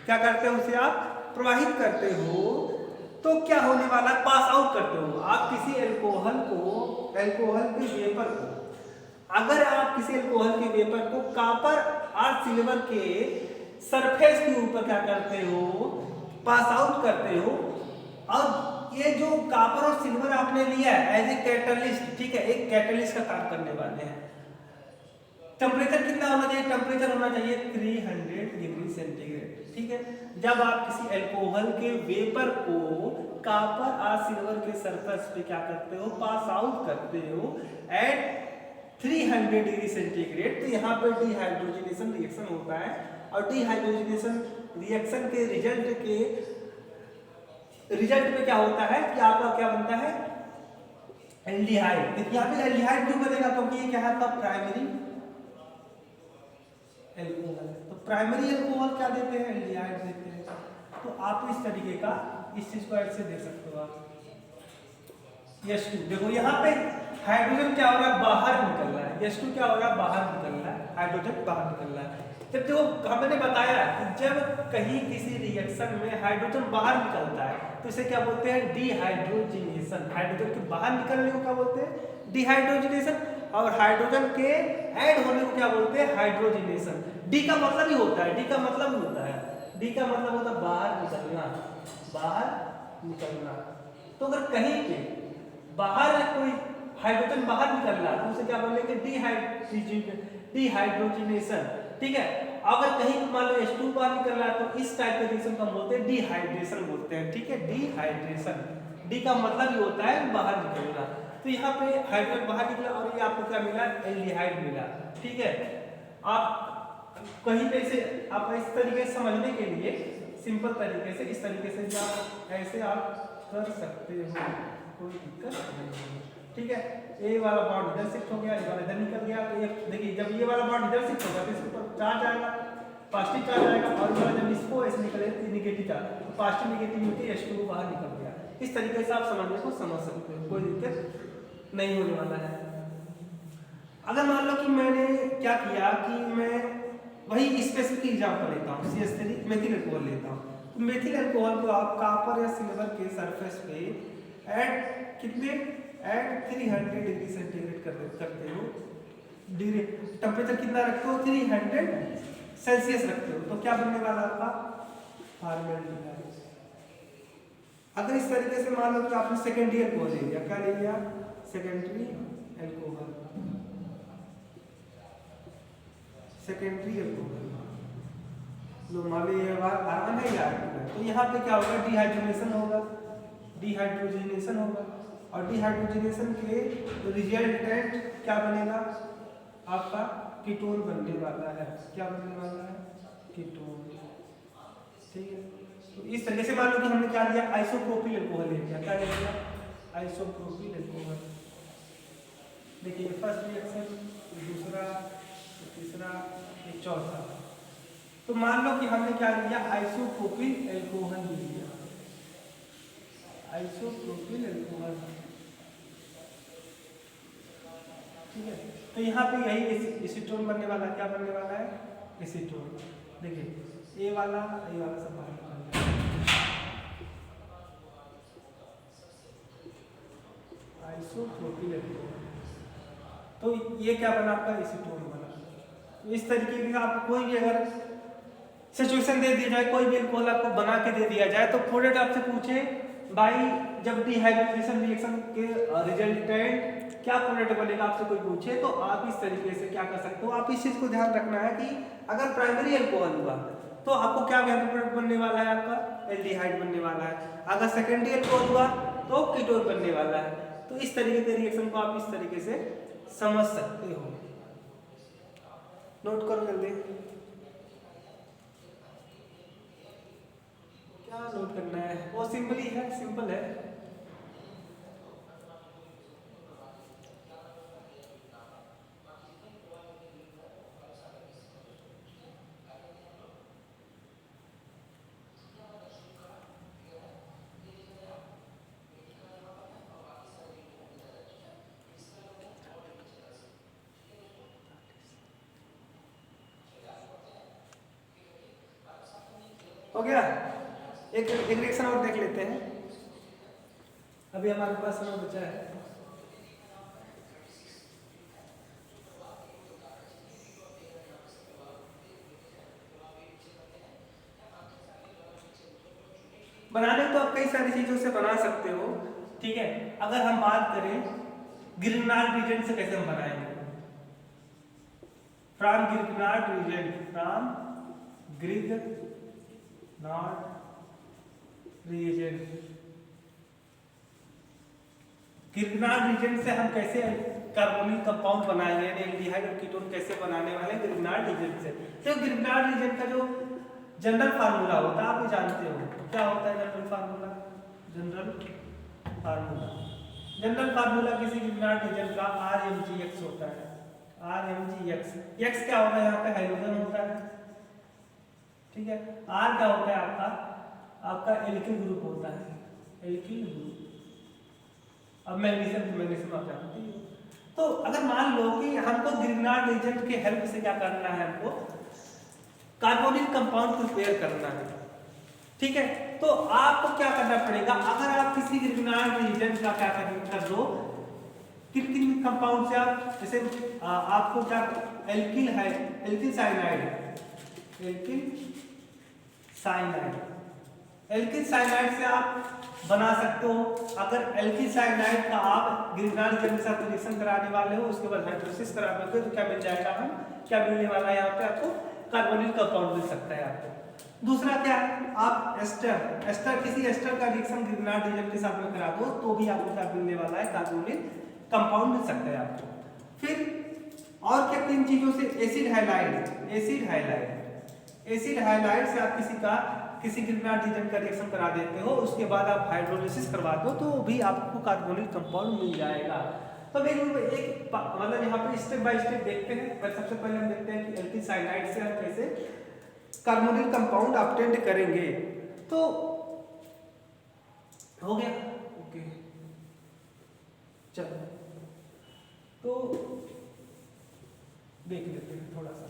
क्या करते हो, उसे आप प्रवाहित करते हो, तो क्या होने वाला है, पास आउट करते हो। आप किसी एल्कोहल के वेपर को, अगर आप किसी एल्कोहल के वेपर को कॉपर और सिल्वर के सरफेस के ऊपर क्या करते हो, पास आउट करते हो। अब ये जो कॉपर और सिल्वर आपने लिया है एज ए कैटलिस्ट, ठीक है, एक कैटलिस्ट का काम करने वाले हैं। टेम्परेचर कितना होना चाहिए, टेम्परेचर होना चाहिए 300 डिग्री सेंटीग्रेड, ठीक है। जब आप किसी एल्कोहल के वेपर को कॉपर और सिल्वर के सरफेस पे क्या करते हो, पास आउट करते हो एट 300 डिग्री सेंटीग्रेड, तो यहाँ पर डिहाइड्रोजनेशन रिएक्शन होता है। और डिहाइड्रोजनेशन रिएक्शन के रिजल्ट पे क्या होता है कि आपका क्या बनता है, एल्डिहाइड। देखिए यहाँ पे एल्डिहाइड क्यों बनेगा, क्योंकि ये क्या है आपका प्राइमरी एल्कोहल। तो प्राइमरी एल्कोहल क्या देते हैं, एल्डिहाइड देते हैं। तो आप इस तरीके का इस चीज को ऐसे देख सकते हो आप। H2 देखो यहाँ पे हाइड्रोजन क्या हो रहा है, बाहर निकल रहा है। H2 क्या हो रहा है, बाहर निकल रहा है, हाइड्रोजन बाहर निकल रहा है। जब जो हमने बताया कि जब कहीं किसी रिएक्शन में हाइड्रोजन बाहर निकलता है तो इसे क्या बोलते हैं, डिहाइड्रोजनेशन। हाइड्रोजन के बाहर निकलने को क्या बोलते हैं, डिहाइड्रोजनेशन। और हाइड्रोजन के ऐड होने को क्या बोलते हैं, हाइड्रोजनेशन। डी का मतलब ही होता है, डी का मतलब ही होता है, डी का मतलब होता है बाहर निकलना, बाहर निकलना। तो अगर कहीं पे बाहर कोई हाइड्रोजन बाहर निकल रहा है तो उसे क्या बोलेंगे, डिहाइड्रोजनेशन, ठीक है। अगर कहीं मान लो H2 बाहर निकल रहा है तो इस टाइप के रिएक्शन को हम बोलते हैं डिहाइड्रेशन बोलते हैं, ठीक है, डिहाइड्रेशन। डी का मतलब ही होता है बाहर निकलना। तो यहाँ पे हाइड्रोजन बाहर निकला और ये आपको क्या मिला, एल्डिहाइड मिला, ठीक है। आप कहीं पे इसे आप इस तरीके से समझने के लिए सिंपल तरीके से इस तरीके से भी आप ऐसे आप कर सकते हो, कोई दिक्कत नहीं है, ठीक है। ए वाला बॉन्ड इधर शिफ्ट हो गया, ये वाला इधर निकल गया। तो ये देखिए जब ये वाला बॉन्ड इधर शिफ्ट होगा तो इसके ऊपर चार्ज आएगा, पॉजिटिव चार्ज आएगा। और ये वाला जब इसको ऐसे निकले तो निगेटिव चार्ज, तो पॉजिटिव निगेटिव मिलके H2 बाहर निकल गया। इस तरीके से आप समझने को समझ सकते हो, कोई दिक्कत नहीं होने वाला है। अगर मान लो कि मैंने क्या किया कि मैं वही स्पेसिफिक एग्जांपल लेता हूँ, CH3 मेथिल अल्कोहल लेता हूँ। तो मेथिल अल्कोहल को आप कॉपर या सिल्वर के सरफेस पे एट कितने, एट 300 डिग्री सेंटीग्रेड करते हो, डिग्री टेम्परेचर कितना रखते हो, 300 सेल्सियस रखते हो, तो क्या बनने वाला आपका, फॉर्मेल्डिहाइड। अगर इस तरीके से मान लो कि आपने सेकेंडरी अल्कोहल ले लिया, क्या ले लिया, सेकेंडरी अल्कोहल, सेकेंडरी अल्कोहल लो मान लो ये कार्बन है या तो यहाँ पे क्या होगा, डिहाइड्रोजनेशन होगा, डिहाइड्रोजनेशन होगा। और डिहाइड्रोजनेशन के रिजल्टेंट क्या बनेगा, आपका कीटोन बनने वाला है। क्या बनने वाला है, कीटोन, ठीक है। तो इस तरीके से मान लो कि हमने क्या लिया, आइसोप्रोपिल अल्कोहल ले लिया, क्या ले लिया, आइसोप्रोपिल अल्कोहल। देखिए फर्स्ट रिएक्शन, दूसरा, तीसरा, एक चौथा। तो मान लो कि हमने क्या लिया, आइसोप्रोपिल अल्कोहल ले लिया, आइसोप्रोपिल अल्कोहल, ठीक है। तो यहाँ पे यही एसीटोन बनने वाला है, क्या बनने वाला है, एसीटोन। देखिए ए वाला सब बाहर निकल गया, आइसोप्रोपिल अल्कोहल। तो ये क्या बना आपका, एसीटोन बना। तो इस तरीके का आपको कोई भी अगर सिचुएशन दे दी जाए, कोई भी अल्कोहल आपको बना के दे दिया जाए, तो प्रोडक्ट आपसे पूछे भाई जब डिहाइड्रेशन रिएक्शन के रिजल्टेंट क्या प्रोडक्ट बनेगा, आपसे कोई पूछे तो आप इस तरीके से क्या कर सकते हो। आप इस चीज को ध्यान रखना है कि अगर प्राइमरी अल्कोहल हुआ तो आपको क्या प्रोडक्ट बनने वाला है, आपका एल्डिहाइड बनने वाला है। अगर सेकेंडरी अल्कोहल हुआ तो कीटोन बनने वाला है। तो इस तरीके के रिएक्शन को आप इस तरीके से समझ सकते हो। नोट करो जल्दी, क्या नोट करना है, वो सिंपल ही है, सिंपल है। हो गया। एक रिएक्शन और देख लेते हैं, अभी हमारे पास समय बचा है। बनाने तो आप कई सारी चीजों से बना सकते हो, ठीक है। अगर हम बात करें ग्रिग्नार्ड रीजेंट से कैसे हम बनाएंगे, from Grignard reagent, from Grignard reagent, Grignard reagent से हम कैसे कार्बोनिल कंपाउंड बनाएंगे, यानी एल्डिहाइड और कीटोन कैसे बनाने वाले ग्रिग्नार्ड रीजेंट से। तो ग्रिग्नार्ड रीजेंट का जो जनरल फार्मूला होता है आप भी जानते हो, क्या होता है जनरल फार्मूला? जनरल फार्मूला किसी ग्रिग्नार्ड रीजेंट का RMgX होता है। RMgX, X क्या होता है यहाँ पे? हाइड्रोजन होता है, ठीक है। R क्या होता है आपका एल्किल ग्रुप होता है, एल्किल ग्रुप। अब मैग्नीशियम आप जानते हो। तो अगर मान लो कि हमको ग्रिग्नार्ड रीजेंट के हेल्प से क्या करना है, हमको कार्बोनिल कंपाउंड प्रिपेयर करना है, ठीक है। तो आपको क्या करना पड़ेगा, अगर आप किसी ग्रिग्नार्ड रीजेंट का क्या कर दो, किन कंपाउंड से आप जैसे आपको क्या एल्किल है, एल्किल साइनाइड, एल्किल साइनाइड से आप बना सकते हो। अगर एल्किल साइनाइड का आप ग्रिग्नार्ड रीजेंट के साथ रिएक्शन कराने वाले हो, उसके बाद हाइड्रोलिसिस कराओगे तो क्या मिल जाएगा, हम क्या मिलने वाला है यहाँ पे आपको कार्बोनिल कंपाउंड मिल सकता है आपको। दूसरा क्या है, आप एस्टर किसी एस्टर का रिएक्शन ग्रिग्नार्ड रीजेंट के साथ में करा दो तो भी आपको क्या मिलने वाला है, कार्बोनिल कंपाउंड मिल सकता है आपको। फिर और क्या तीन चीजों से, एसिड हाइलाइड से आप किसी ग्रिग्नार्ड रीजेंट का रिएक्शन करा देते हो, उसके बाद आप हाइड्रोलिसिस करवा दो तो भी आपको कार्बोनिल कंपाउंड मिल जाएगा। तो एक मतलब यहाँ पे स्टेप बाय स्टेप देखते हैं। सबसे पहले हम देखते हैं कि एल्किल साइनाइड से हम कैसे कार्बोनिल कंपाउंड ऑब्टेन करेंगे। तो हो गया, ओके चलो तो देख लेते हैं थोड़ा सा।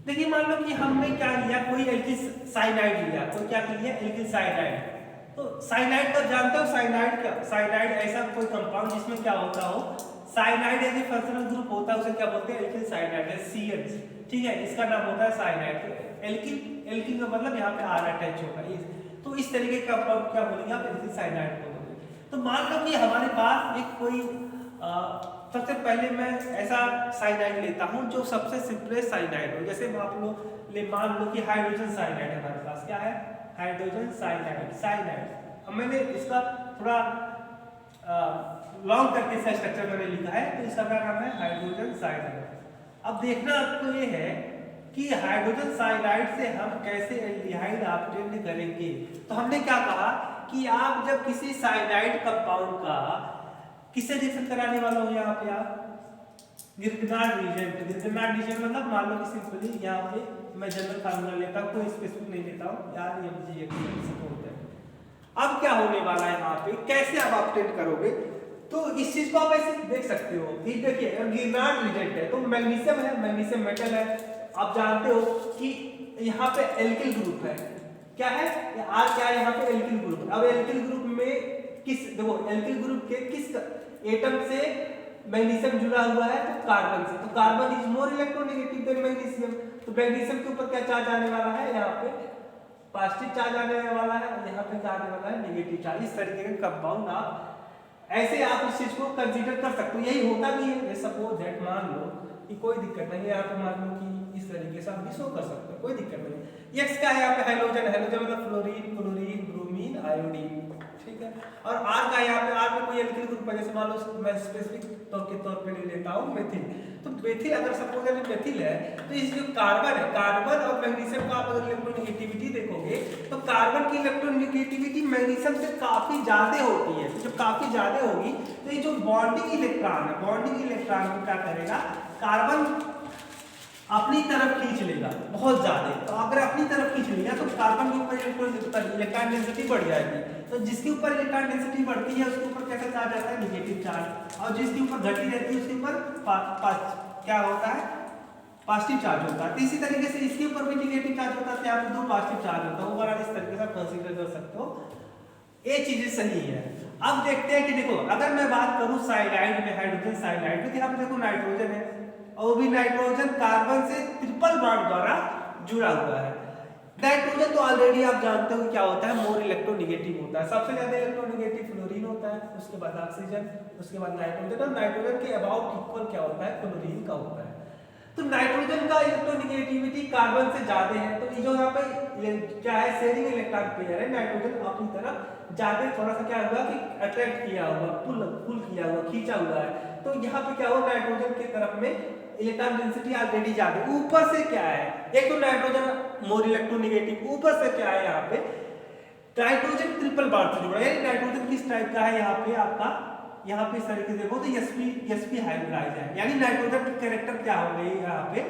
देखिए मान लो कि हमने क्या लिया, कोई एल्किल साइनाइड लिया, तो क्या लिया एल्किल साइनाइड। तो साइनाइड का जानते हो, साइनाइड ऐसा कोई कंपाउंड जिसमें क्या होता हो, साइनाइड एक फंक्शनल ग्रुप होता है, उसे क्या बोलते हैं, एल्किल साइनाइड, CH, ठीक है। इसका नाम होता है साइनाइड। तो एल्किल का मतलब यहाँ पे R अटैच होगा, तो इस तरीके का कंपाउंड क्या बोलेंगे आप, एल्किल साइनाइड बोलोगे। तो मान लो कि हमारे पास एक कोई सबसे पहले मैं ऐसा साइनाइड लेता हूं जो सबसे सिंपलेस्ट साइनाइड हो। जैसे मान लो कि हाइड्रोजन साइनाइड हमारे पास क्या है, हाइड्रोजन साइनाइड। अब मैंने इसका थोड़ा लॉन्ग करके इसका स्ट्रक्चर मैंने लिखा है, तो इसका क्या नाम है, हाइड्रोजन साइनाइड। अब देखना आपको ये है कि हाइड्रोजन साइनाइड से हम कैसे एल्डिहाइड ऑब्टेन करेंगे। तो हमने क्या कहा कि आप जब किसी साइनाइड कंपाउंड का किससे रिएक्शन कराने वाला हो, यहाँ पे आप ग्रिग्नार्ड रीजेंट मतलब मान लो कि सिंपली यहाँ पे मैं जनरल फार्मूला लेता हूँ, कोई स्पेसिफिक नहीं लेता हूँ यार, MgX होता है। अब क्या होने वाला है यहाँ पे, कैसे आप ऑब्टेन करोगे, तो इस चीज को आप ऐसे देख सकते हो कि देखिए ग्रिग्नार्ड रीजेंट है तो मैग्नीशियम है, मैग्नीशियम मेटल है। आप जानते हो कि यहाँ पे एल्किल ग्रुप है, क्या है R, क्या है यहाँ पे एल्किल ग्रुप। अब एल्किल ग्रुप में देखो एल्किल ग्रुप के किस एटम से मैग्नीशियम जुड़ा हुआ है, तो कार्बन से। तो carbon is more electronegative than magnesium. तो मैग्नीशियम के ऊपर क्या चार्ज आने वाला है, यहाँ पे पॉजिटिव चार्ज आने वाला है, और यहाँ पे क्या आने वाला है, नेगेटिव चार्ज। इस तरीके के कंपाउंड आप ऐसे आप इस चीज को कंसीडर कर सकते हो, यही होता भी है। सपोज दैट मान लो कि कोई दिक्कत नहीं है, यहाँ पे मान लो कि इस तरीके से आप भी शो कर सकते हो, कोई दिक्कत नहीं। X का है यहाँ पे हाइड्रोजन मतलब फ्लोरीन, क्लोरीन, ब्रोमीन, आयोडीन, ठीक है। और R का यहाँ पे R में कोई एल्किल ग्रुप है, जैसे मान लो मैं स्पेसिफिक तौर पे ले लेता हूँ मेथिल। तो मेथिल अगर सपोज मेथिल है तो इस जो कार्बन है, कार्बन और मैग्नीशियम का आप अगर इलेक्ट्रोनेगेटिविटी देखोगे तो कार्बन की इलेक्ट्रोनेगेटिविटी मैग्नीशियम से काफी ज्यादा होती है। तो जब काफी ज्यादा होगी तो ये जो बॉन्डिंग इलेक्ट्रॉन है, बॉन्डिंग इलेक्ट्रॉन को क्या करेगा, कार्बन अपनी तरफ खींच लेगा बहुत ज्यादा। तो अगर अपनी तरफ खींच लेगा तो कार्बन के ऊपर इलेक्ट्रॉन डेंसिटी बढ़ जाएगी। तो जिसके ऊपर इलेक्ट्रॉन डेंसिटी बढ़ती है उसके ऊपर कैसा चार्ज आता है, नेगेटिव चार्ज। और जिसके ऊपर घटी रहती है उसके ऊपर क्या होता है, पॉजिटिव चार्ज होता है। तो इसी तरीके से इसके ऊपर भी नेगेटिव चार्ज होता है, यहाँ पे 2 पॉजिटिव चार्ज होता है। ओवरऑल इस तरीके से आप कंसीडर कर सकते हो, ये चीजें सही है। अब देखते हैं कि देखो अगर मैं बात करूं साइनाइड में, हाइड्रोजन साइनाइड में, तो यहाँ पे देखो नाइट्रोजन है और वो भी नाइट्रोजन कार्बन से ट्रिपल बॉन्ड द्वारा जुड़ा हुआ है। नाइट्रोजन तो ऑलरेडी आप जानते हो क्या होता है, मोर इलेक्ट्रोनेगेटिव होता है। सबसे ज्यादा इलेक्ट्रोनेगेटिव फ्लोरीन होता है, उसके बाद ऑक्सीजन, उसके बाद नाइट्रोजन, और नाइट्रोजन के अबाउट इक्वल क्या होता है, क्लोरीन का होता है। तो नाइट्रोजन का इलेक्ट्रोनेगेटिविटी कार्बन से ज्यादा है, तो ये जो यहाँ पे क्या है, शेयरिंग इलेक्ट्रॉन पेयर है, नाइट्रोजन अपनी तरफ ज्यादा थोड़ा सा क्या हुआ कि अट्रैक्ट किया हुआ, पुल किया हुआ, खींचा हुआ है। तो यहाँ पे क्या हुआ, नाइट्रोजन की तरफ में इलेक्ट्रॉन डेंसिटी ऑलरेडी ज्यादा। ऊपर से क्या है, एक तो नाइट्रोजन मोर इलेक्ट्रोनेगेटिव, ऊपर से क्या है यहाँ पे नाइट्रोजन ट्रिपल बॉन्ड से जुड़ा है। नाइट्रोजन किस टाइप का है, यहाँ पे आपका यहाँ पे इस तरीके से देखो तो sp हाइब्रिडाइज है, यानी नाइट्रोजन के कैरेक्टर क्या हो गई यहाँ पे,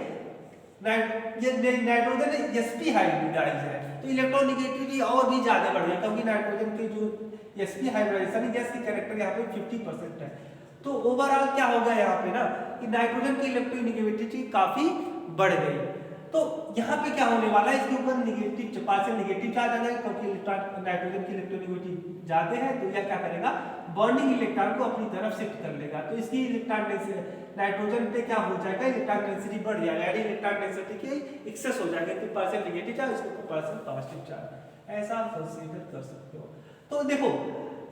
नाइट्रोजन sp हाइब्रिडाइज है, तो इलेक्ट्रोनेगेटिविटी और भी ज्यादा बढ़ गई, क्योंकि नाइट्रोजन के जो sp हाइब्रिडाइजेशन गैस की कैरेक्टर यहाँ पे 50% है। तो ओवरऑल क्या होगा यहाँ पे ना कि नाइट्रोजन की इलेक्ट्रोनेगेटिविटी काफी बढ़ गई। तो यहाँ पे क्या होने वाला है, इसके ऊपर नेगेटिव पार्शियल नेगेटिव चार्ज आ जाएगा, क्योंकि नाइट्रोजन की इलेक्ट्रोनेगेटिविटी ज्यादा है, तो यह क्या करेगा, बॉन्डिंग इलेक्ट्रॉन को अपनी तरफ शिफ्ट कर लेगा। तो इसकी इलेक्ट्रॉन डेंसिटी नाइट्रोजन पे क्या हो जाएगा, इलेक्ट्रॉन डेंसिटी बढ़ जाएगा, यानी इलेक्ट्रॉन डेंसिटी की एक्सेस हो जाएगा, तो पार्शियल नेगेटिव चार्ज, उसके ऊपर पार्शियल पॉजिटिव चार्ज, ऐसा आप कंसीडर कर सकते हो। तो देखो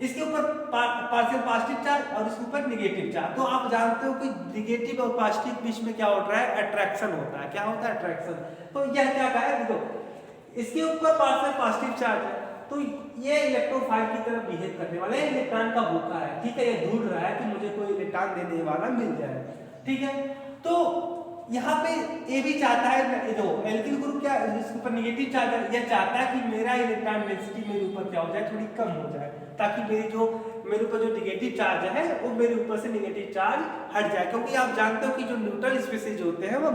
इसके ऊपर पार्शियल पॉजिटिव चार्ज और इसके ऊपर नेगेटिव चार्ज। तो आप जानते हो कि नेगेटिव और पॉजिटिव बीच में क्या होता है, अट्रैक्शन होता है। क्या होता है, अट्रैक्शन। तो यह क्या है, देखो इसके ऊपर पार्शियल पॉजिटिव चार्ज है, तो ये इलेक्ट्रोफाइल की तरह बिहेव करने वाला है, इलेक्ट्रॉन का भूखा है, ठीक है, ये ढूंढ रहा है कि मुझे कोई इलेक्ट्रॉन देने वाला मिल जाए, ठीक है। तो यहाँ पे ये भी चाहता है, जो एल्किल ग्रुप क्या इसके ऊपर नेगेटिव चार्ज है, यह चाहता है कि मेरा इलेक्ट्रॉन डेंसिटी मेरे ऊपर क्या हो जाए, थोड़ी कम हो जाए, ताकि मेरे ऊपर जो नेगेटिव चार्ज है वो मेरे ऊपर से नेगेटिव चार्ज हट जाए। क्योंकि आप जानते हो कि जो न्यूट्रल स्पीसीज होते हैं वो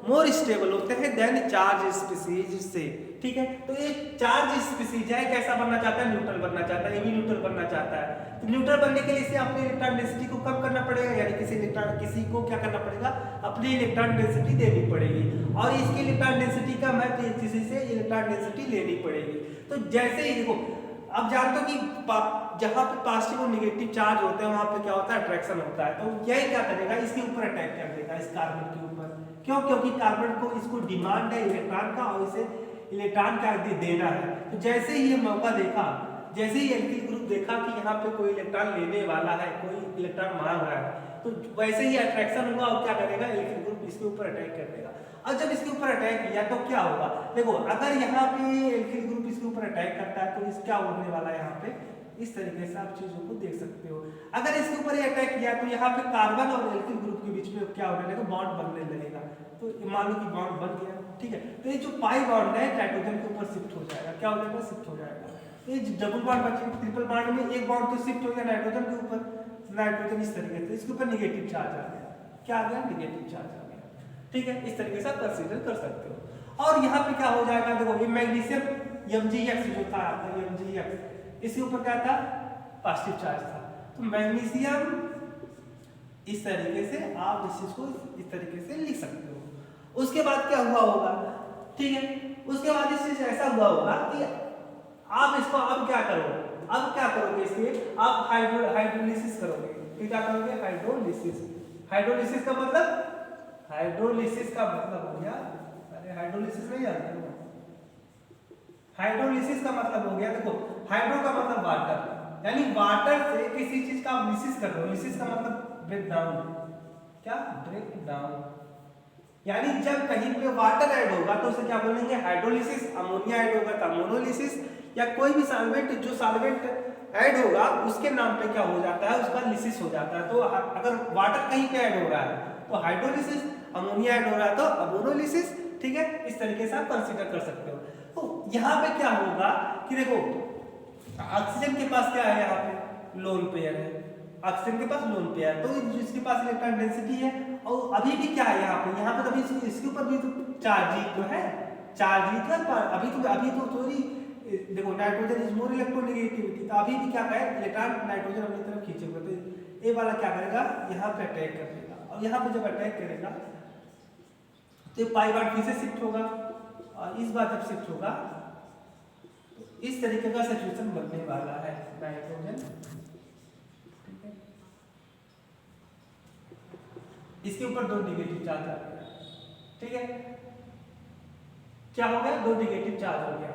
मोर स्टेबल होते हैं देन चार्ज स्पीसीज से, ठीक है। तो ये चार्ज स्पीसीज है, कैसा बनना चाहता है, न्यूट्रल बनना चाहता है, ये भी न्यूट्रल बनना चाहता है। तो न्यूट्रल बनने के लिए इसे अपने इलेक्ट्रॉन डेंसिटी को कम करना पड़ेगा, यानी किसी को क्या करना पड़ेगा, अपनी इलेक्ट्रॉन डेंसिटी देनी पड़ेगी, और इसकी इलेक्ट्रॉन डेंसिटी का मैं किसी से इलेक्ट्रॉन डेंसिटी लेनी पड़ेगी। तो जैसे ही देखो अब जानते हो कि जहां पे पॉजिटिव और नेगेटिव चार्ज होते हैं वहां पे क्या होता है, अट्रैक्शन होता है। तो यही क्या करेगा, इसके ऊपर अटैक कर देगा, इस कार्बन के ऊपर। क्यों, क्योंकि कार्बन को इसको डिमांड है इलेक्ट्रॉन का, और इसे इलेक्ट्रॉन का देना है। तो जैसे ही ये मौका देखा, जैसे ही एल्किल ग्रुप देखा कि यहाँ पे कोई इलेक्ट्रॉन लेने वाला है, कोई इलेक्ट्रॉन मांग रहा है, तो वैसे ही अट्रैक्शन होगा और क्या करेगा, एल्किल ग्रुप इसके ऊपर अटैक कर देगा। और जब इसके ऊपर अटैक किया तो क्या होगा, देखो अगर यहाँ पे एल्किल ग्रुप इसके ऊपर अटैक करता है तो इस क्या होने वाला है, यहाँ पे इस तरीके से आप चीजों को देख सकते हो। अगर इसके ऊपर ये अटैक किया तो यहाँ पे कार्बन और एल्किल ग्रुप के बीच में क्या होने लगेगा, बॉन्ड बनने लगेगा। तो मान लो कि बॉन्ड बन गया, ठीक है। तो ये जो पाई बॉन्ड है नाइट्रोजन के ऊपर शिफ्ट हो जाएगा, क्या हो जाएगा, शिफ्ट हो जाएगा। ये डबल बॉन्ड बचे, ट्रिपल बॉन्ड में एक बॉन्ड तो शिफ्ट हो गया नाइट्रोजन के ऊपर, नाइट्रोजन इस तरीके से इसके ऊपर नेगेटिव चार्ज आ गया, क्या आ गया, नेगेटिव चार्ज आ गया, ठीक है। इस तरीके से आप कंसीडर कर सकते हो। और यहाँ पे क्या हो जाएगा, देखो ये मैग्नीशियम Mgx जो था आपका Mgx, इसके ऊपर क्या था, पॉजिटिव चार्ज था। तो मैग्नीशियम इस तरीके से आप इस चीज को इस तरीके से लिख सकते हो। उसके बाद क्या हुआ होगा, ठीक है, उसके बाद इस चीज ऐसा हुआ होगा कि आप इसको अब क्या करोगे, अब क्या करोगे, इसके आप हाइड्रोलिसिस करोगे। क्या करोगे, हाइड्रोलिसिस। हाइड्रोलिसिस का मतलब, हाइड्रोलिसिस का मतलब हो गया, अरे हाइड्रोलिसिस नहीं जानते हो, हाइड्रोलिसिस का मतलब हो गया, देखो हाइड्रो का मतलब वाटर, यानी वाटर से किसी चीज का आप लिसिस कर रहे हो। लिसिस का मतलब ब्रेक डाउन, क्या, ब्रेक डाउन, यानी जब कहीं पे वाटर ऐड होगा तो उसे क्या बोलेंगे, हाइड्रोलिसिस। अमोनिया ऐड होगा तो अमोनोलिसिस, या कोई भी सॉल्वेंट, जो सॉल्वेंट ऐड होगा उसके नाम पे क्या हो जाता है, उसका लिसिस हो जाता है। तो अगर वाटर कहीं पे ऐड हो रहा है तो हाइड्रोलिसिस, अमोनिया ऐड हो रहा है तो अमोनोलिसिस, ठीक है। इस तरीके से आप कंसीडर कर सकते हो। तो यहाँ पे क्या होगा कि देखो ऑक्सीजन के पास क्या है, यहाँ पे लोन पेयर है, ऑक्सीजन के पास लोन पेयर, तो जिसके पास इलेक्ट्रॉन डेंसिटी है, और अभी भी क्या है यहाँ पे तो अभी इसके ऊपर भी तो चार्ज ही तो है, चार्ज ही तो अभी तो थोड़ी, देखो नाइट्रोजन इज मोर इलेक्ट्रोनेगेटिविटी, तो अभी भी क्या है, इलेक्ट्रॉन नाइट्रोजन अपनी तरफ खींचे हुए, तो ये वाला क्या करेगा, यहाँ पे अटैक कर देगा, और यहाँ पे जब अटैक करेगा तो पाई बार फिर से शिफ्ट होगा और इस बार जब शिफ्ट होगा तो इस तरीके का सिचुएशन बनने वाला है नाइट्रोजन। ठीक है, इसके ऊपर 2 नेगेटिव चार्ज आ गया। ठीक है, क्या हो गया, 2 नेगेटिव चार्ज हो गया,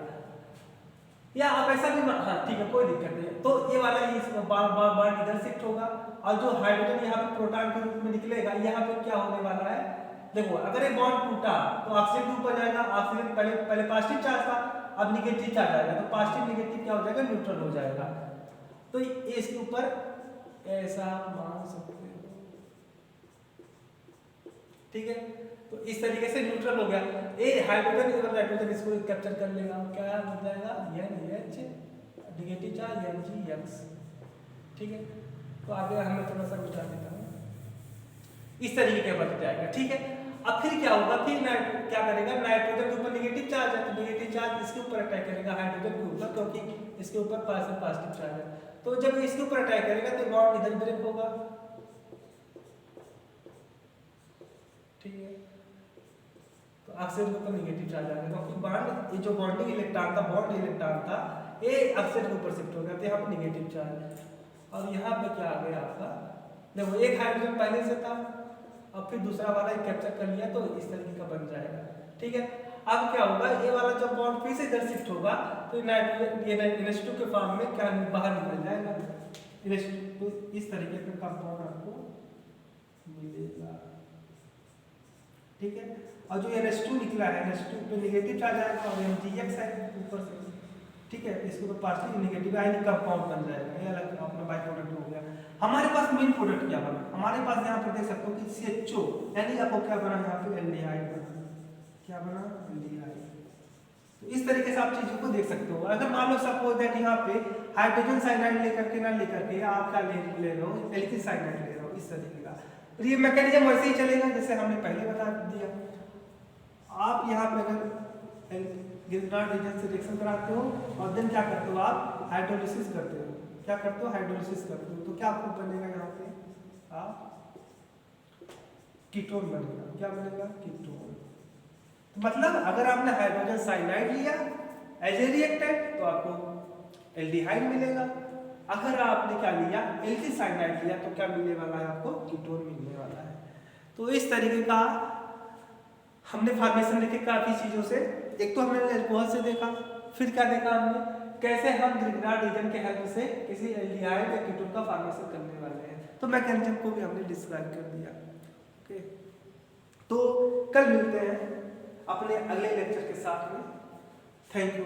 या आप ऐसा भी, हाँ ठीक है कोई दिक्कत नहीं है। तो ये वाला इस बार इधर शिफ्ट होगा और जो हाइड्रोजन यहाँ पे प्रोटॉन के रूप में निकलेगा, यहाँ पे क्या होने वाला है, देखो अगर ये बॉन्ड टूटा तो ऑक्सीजन ग्रुप हो जाएगा, ऑक्सीजन पहले पॉजिटिव चार्ज था, अब नेगेटिव चार्ज आएगा, तो पॉजिटिव नेगेटिव क्या हो जाएगा, न्यूट्रल हो जाएगा। तो ये इसके ऊपर ऐसा मान सकते हो। ठीक है, तो इस तरीके से न्यूट्रल हो गया। ये हाइड्रोजन और नाइट्रोजन इसको कैप्चर कर लेगा, क्या हो जाएगा, NH नेगेटिव चार्ज NGX। ठीक है, तो आगे हमें थोड़ा सा मिटा देता हूँ, इस तरीके का बच जाएगा। ठीक है, अब फिर क्या होगा, फिर क्या करेगा, नाइट्रोजन के ऊपर नेगेटिव चार्ज है तो नेगेटिव चार्ज इसके ऊपर अटैक करेगा हाइड्रोजन के ऊपर, क्योंकि इसके ऊपर पॉजिटिव चार्ज है। तो जब इसके ऊपर अटैक करेगा तो बॉन्ड इधर ब्रेक होगा। ठीक है, तो ऑक्सीजन के ऊपर नेगेटिव चार्ज आ गया, क्योंकि बॉन्ड, ये जो बॉन्डिंग इलेक्ट्रॉन था, बॉन्ड इलेक्ट्रॉन था, ये ऑक्सीजन के ऊपर शिफ्ट हो गया, तो यहाँ पे नेगेटिव चार्ज। और यहाँ पे क्या आ गया आपका, देखो एक हाइड्रोजन पहले से था और फिर दूसरा वाला कैप्चर कर लिया, तो इस तरीके का बन जाएगा। ठीक है, अब क्या होगा, ये वाला जब बॉन्ड फिर से इधर शिफ्ट होगा तो नाइट्रोजन ये NH2 के फॉर्म में क्या बाहर निकल जाएगा, NH2, इस तरीके का कंपाउंड आपको मिलेगा। ठीक है, और जो NH2 निकला है, NH2 पे नेगेटिव चार्ज आएगा और MgX है ऊपर से। ठीक है, इसको तो पॉजिटिव नेगेटिव आयनिक कंपाउंड बन जाएगा, ये अलग अपना बाय प्रोडक्ट हो गया। हमारे पास मेन प्रोडक्ट क्या बना, हमारे पास यहाँ पर देख सकते हो कि CHO, यानी आपको क्या बना, यहाँ पे एल्डिहाइड बना, क्या बना, एल्डिहाइड। तो इस तरीके से आप चीजों को देख सकते हो। अगर मान लो सपोज दैट यहाँ पे हाइड्रोजन साइनाइड लेकर के ना लेकर के आप क्या ले रहे हो, एल्किल साइनाइड ले रहे हो, इस तरीके का। तो ये मैकेनिज्म वैसे ही चलेगा जैसे हमने पहले बता दिया। आप यहाँ पे अगर गिरनार्ड रीजन से रिएक्शन कराते हो और देन क्या करते हो, आप हाइड्रोलिसिस करते हो, क्या करते हो, हाइड्रोलिसिस करते हो, तो क्या आपको बनेगा, यहाँ पे आप कीटोन बनेगा, क्या बनेगा, कीटोन। तो मतलब अगर आपने हाइड्रोजन साइनाइड लिया एज ए रिएक्टेंट तो आपको एल्डिहाइड मिलेगा, अगर आपने क्या लिया, एल्किल साइनाइड लिया तो क्या मिलने वाला है, आपको कीटोन मिलने वाला है। तो इस तरीके का हमने फॉर्मेशन देखे काफी चीजों से। एक तो हमने अल्कोहल से देखा, फिर क्या देखा हमने, कैसे हम ग्रिग्नार्ड रीजन के हेल्प से किसी एल्डिहाइड या कीटोन का फॉर्मेशन करने वाले हैं, तो मैकेनिज्म को भी हमने डिस्क्राइब कर दिया। ओके, तो कल मिलते हैं अपने अगले लेक्चर के साथ में। Thank you.